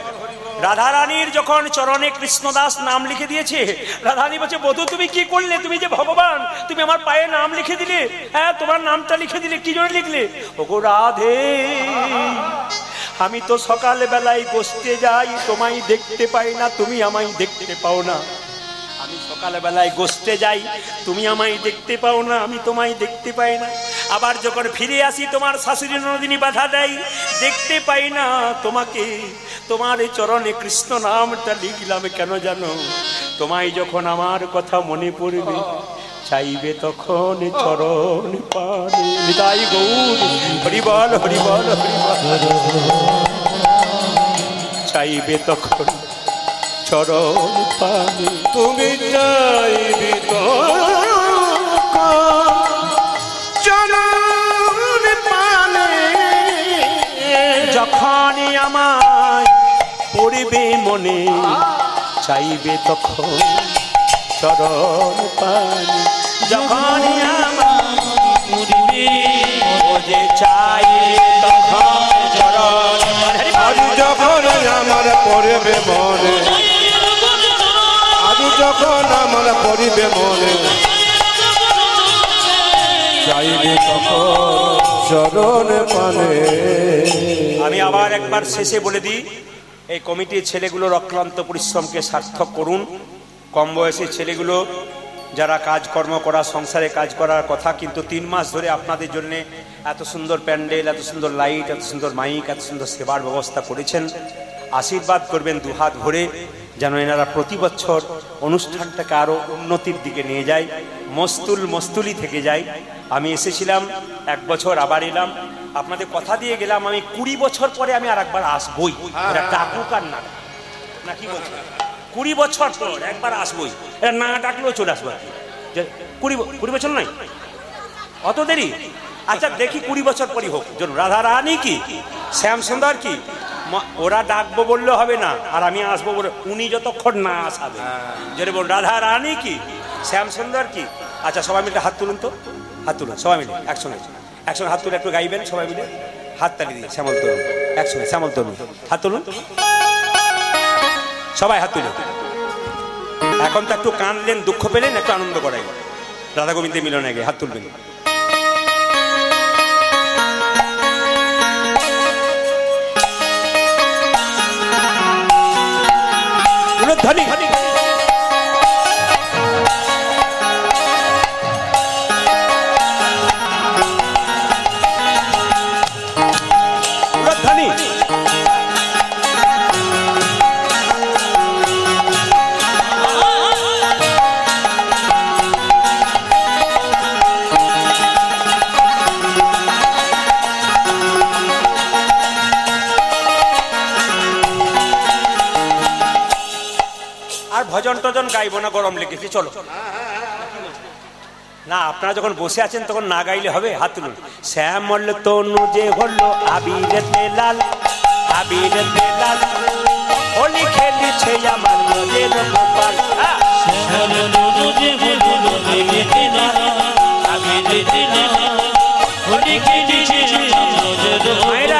রাধারানীর যখন চরণে কৃষ্ণদাস নাম লিখে দিয়েছে, রাধারানী বলছে বধূ তুমি কি করলে? তুমি যে ভগবান, তুমি আমার পায়ে নাম লিখে দিলে। হ্যাঁ, তোমার নামটা লিখে দিলে, কি জন্য লিখলে? ওগো রাধে, আমি তো সকাল বেলায় বসতে যাই, তোমায় দেখতে পাই না, তুমি আমায় দেখতে পাও না। আমি সকালবেলায় গোষ্ঠে যাই, তুমি আমায় দেখতে পাও না, আমি তোমায় দেখতে পাই না। আবার যখন ফিরে আসি তোমার শাশুড়ি নন্দিনী বাধা দেয়, দেখতে পাই না তোমাকে। তোমার এই চরণে কৃষ্ণ নামটা লিখলাম কেন জানো? তোমায় যখন আমার কথা মনে পড়বে, চাইবে তখন চরণ পানে। নিতাই গৌর হরি বল হরি বল হরি বল। চাইবে তখন চরণ পানে। তুমি চাইবি তো পড়িবে মনে, চাইবে তখন চরণ পানি। যখন আমার ও যে চাইবে তখন চরণ পানি। আজ যখন আমার পড়বে মনে, আজ যখন আমার পড়বে মনে, চাইবে তখন চরণ পানে। আমি আবার একবার শেষে বলে দিই, এই কমিটির ছেলেগুলোর অক্লান্ত পরিশ্রমকে সার্থক করুন। কম বয়সী ছেলেগুলো যারা কাজকর্ম করা, সংসারে কাজ করার কথা, কিন্তু 3 মাস ধরে আপনাদের জন্য এত সুন্দর প্যান্ডেল, এত সুন্দর লাইট, এত সুন্দর মাইক, এত সুন্দর সেবার ব্যবস্থা করেছেন। আশীর্বাদ করবেন দুহাত ভরে, যেন এনারা প্রতি বছর অনুষ্ঠানটাকে আরও উন্নতির দিকে নিয়ে যায়, মস্তুলি থেকে যায়। আমি এসেছিলাম 1 বছর, আবার এলাম, আপনাদের কথা দিয়ে গেলাম আমি 20 বছর পরে আমি আর একবার আসবই। এটা ডাকুক আর না, না কি বলছেন? 20 বছর পর একবার আসবই, এটা না ডাকলেও চলে আসবো আর কি। 20 বছর নয়, অত দেরি? আচ্ছা দেখি 20 বছর পরই হোক। রাধা রানী কি, শ্যাম সুন্দর কি, ওরা ডাকবো বললে হবে না, আর আমি আসবো বলে উনি যতক্ষণ না আসাবে। যদি বল রাধা রানী কি, শ্যাম সুন্দর কি। আচ্ছা সবাই মিলে হাত তুলুন তো, হাত তুলুন সবাই মিলে একসঙ্গে, একসঙ্গে হাত তুলে একটু গাইবেন সবাই মিলে। হাত তালি দিয়ে শ্যামল তরুণ, একসঙ্গে শ্যামল তরুণ, হাত তুলুন সবাই, হাত তুলুন। এখন তো একটু কাঁদলেন, দুঃখ পেলেন, একটু আনন্দ করাই, রাধা গোবিন্দের মিলনে গিয়ে হাত তুলবেন। ধ্বনি ধ্বনি ভজন টজন গাইবো না, গরম লেগেছে, চলো না। আপনারা যখন বসে আছেন তখন না গাইলে হবে? হাত তুলুন। শ্যামল তনু যে হলো আবিরেতে লাল, আবিরেতে লাল, হোলি খেলিছে আমার মনের গোপাল। শ্যামল তনু যে হলো আবিরেতে লাল, আবিরেতে লাল, হোলি খেলিছে আমার মনের গোপাল।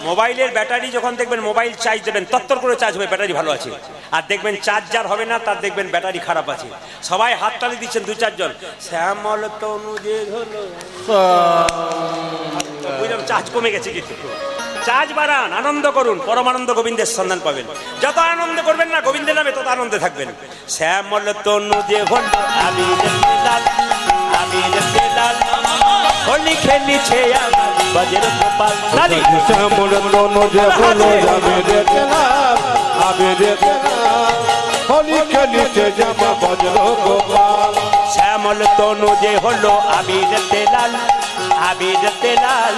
মোবাইলের ব্যাটারি যখন দেখবেন মোবাইল চার্জ দেবেন, তত্তর করে চার্জ হবে, ব্যাটারি ভালো আছে। আর দেখবেন চার্জার হবে না, তার দেখবেন ব্যাটারি খারাপ আছে। সবাই হাত তালি দিচ্ছেন 2-4 জন। শ্যামল তনু যে হলো, বুঝলাম চার্জ কমে গেছে, কিন্তু চার্জ বাড়ান, আনন্দ করুন, পরমানন্দ গোবিন্দের সন্ধান পাবেন। যত আনন্দ করবেন না গোবিন্দের নামে, তত আনন্দে থাকবেন। শ্যামল তনু যে হলো আবিরেতে লাল, আবিরেতে লাল, হোলি খেলিছে আমার ব্রজের গোপাল। শ্যামল তনু যে হলো আবিরেতে লাল, আবিরেতে লাল, হোলি খেলিছে আমার ব্রজের গোপাল। শ্যামল তনু যে হলো আবিরেতে লাল, আবিরেতে লাল,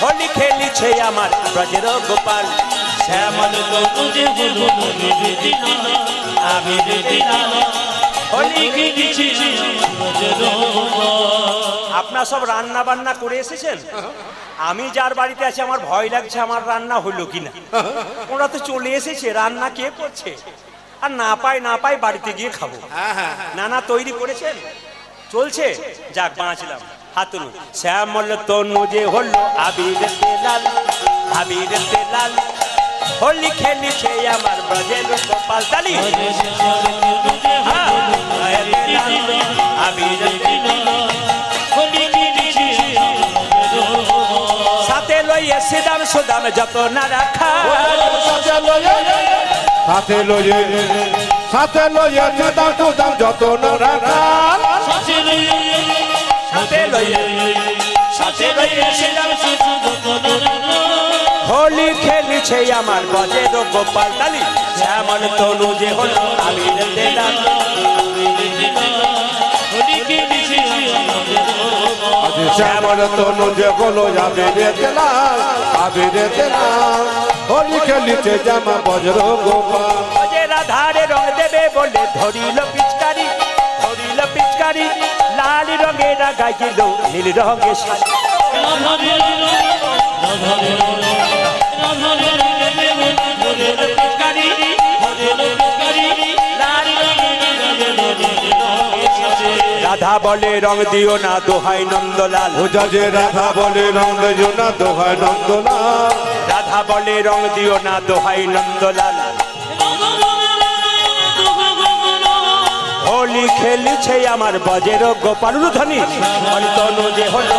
হোলি খেলিছে আমার ব্রজের গোপাল। শ্যামল তনু যে হলো আবিরেতে লাল, আবিরেতে লাল, হোলি খেলিছে আমার ব্রজের গোপাল। আপনারা সব রান্না বান্না করে এসেছেন? আমি যার বাড়িতে আছি আমার ভয় লাগছে আমার রান্না হলো কিনা। ওরা তো চলে এসেছে, রান্না কে করছে? আর না পাই বাড়িতে গিয়ে খাবো। না তৈরি করেছেন, চলছে, যাক বাঁচলাম। হাত তুলুন। শ্যামল তনু যে হলো আবিরেতে লাল, আবিরেতে লাল, হোলি খেলিছে আমার ব্রজের গোপাল। তালি আবিরেতে লাল, সাথে লইয়া সিদাম সুদাম যত না রাখা, সাথে লইয়ে দাম তো দাম যত না রাখা, সাথে লইয়া সিদাম হোলি খেলিছে আমার ব্রজের গোপাল। তালি শ্যামল তনু যে হলো আবিরেতে লাল, শ্যামল তনু যে হলো আবিরেতে লাল, আবিরেতে লাল, হোলি খেলিছে জামা বজ্র গোপাল। রাধারে রং দেবে বলে ধরিল পিচকারি, ধরিল পিচকারি, লাল রঙে রাগাইল নীল রঙে শাড়ি। রাধা ভজন ভিখারি ভজন ভিখারি লাল রাধা বলে রং দিও না দোহাই নন্দলাল, ওজা যে রাধা বলে রং দিও না দোহাই নন্দলাল, রাধা বলে রং দিও না দোহাই নন্দলাল। হোলি খেলছে আমার বজের গোপাল ধ্বনি তনু যে হলো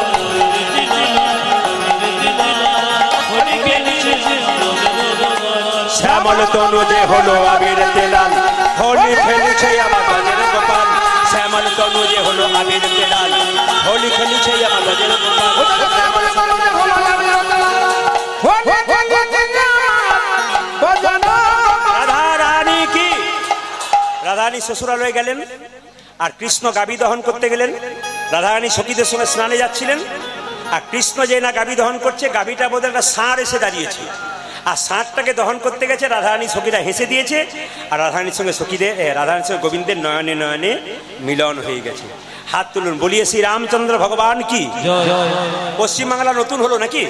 শ্যামল তনু যে হলো আবির তেলাল। হোলি খেলছে আমার বজের গোপাল, শ্যামল তনু যে হলো আবির তেলাল। হোলি খেলছে আমার বজের গোপাল। রাধা রানী কি রাধারানী শ্বশুরালয়ে গেলেন আর কৃষ্ণ গাভী দহন করতে গেলেন। রাধারানী সখীদের সঙ্গে স্নানে যাচ্ছিলেন আর কৃষ্ণ যে না গাভী দহন করছে, গাভীটা বোধহয় একটা ষাঁড় এসে দাঁড়িয়েছে আর ষাঁড়টাকে দহন করতে গেছে। রাধারানী সখীরা হেসে দিয়েছে আর রাধারানীর সঙ্গে রাধারানীর সঙ্গে গোবিন্দের নয়নে নয়নে মিলন হয়ে গেছে। হাত তুলুন, বলিয়ে শ্রী রামচন্দ্র ভগবান কি। পশ্চিমবাংলা নতুন হলো নাকি?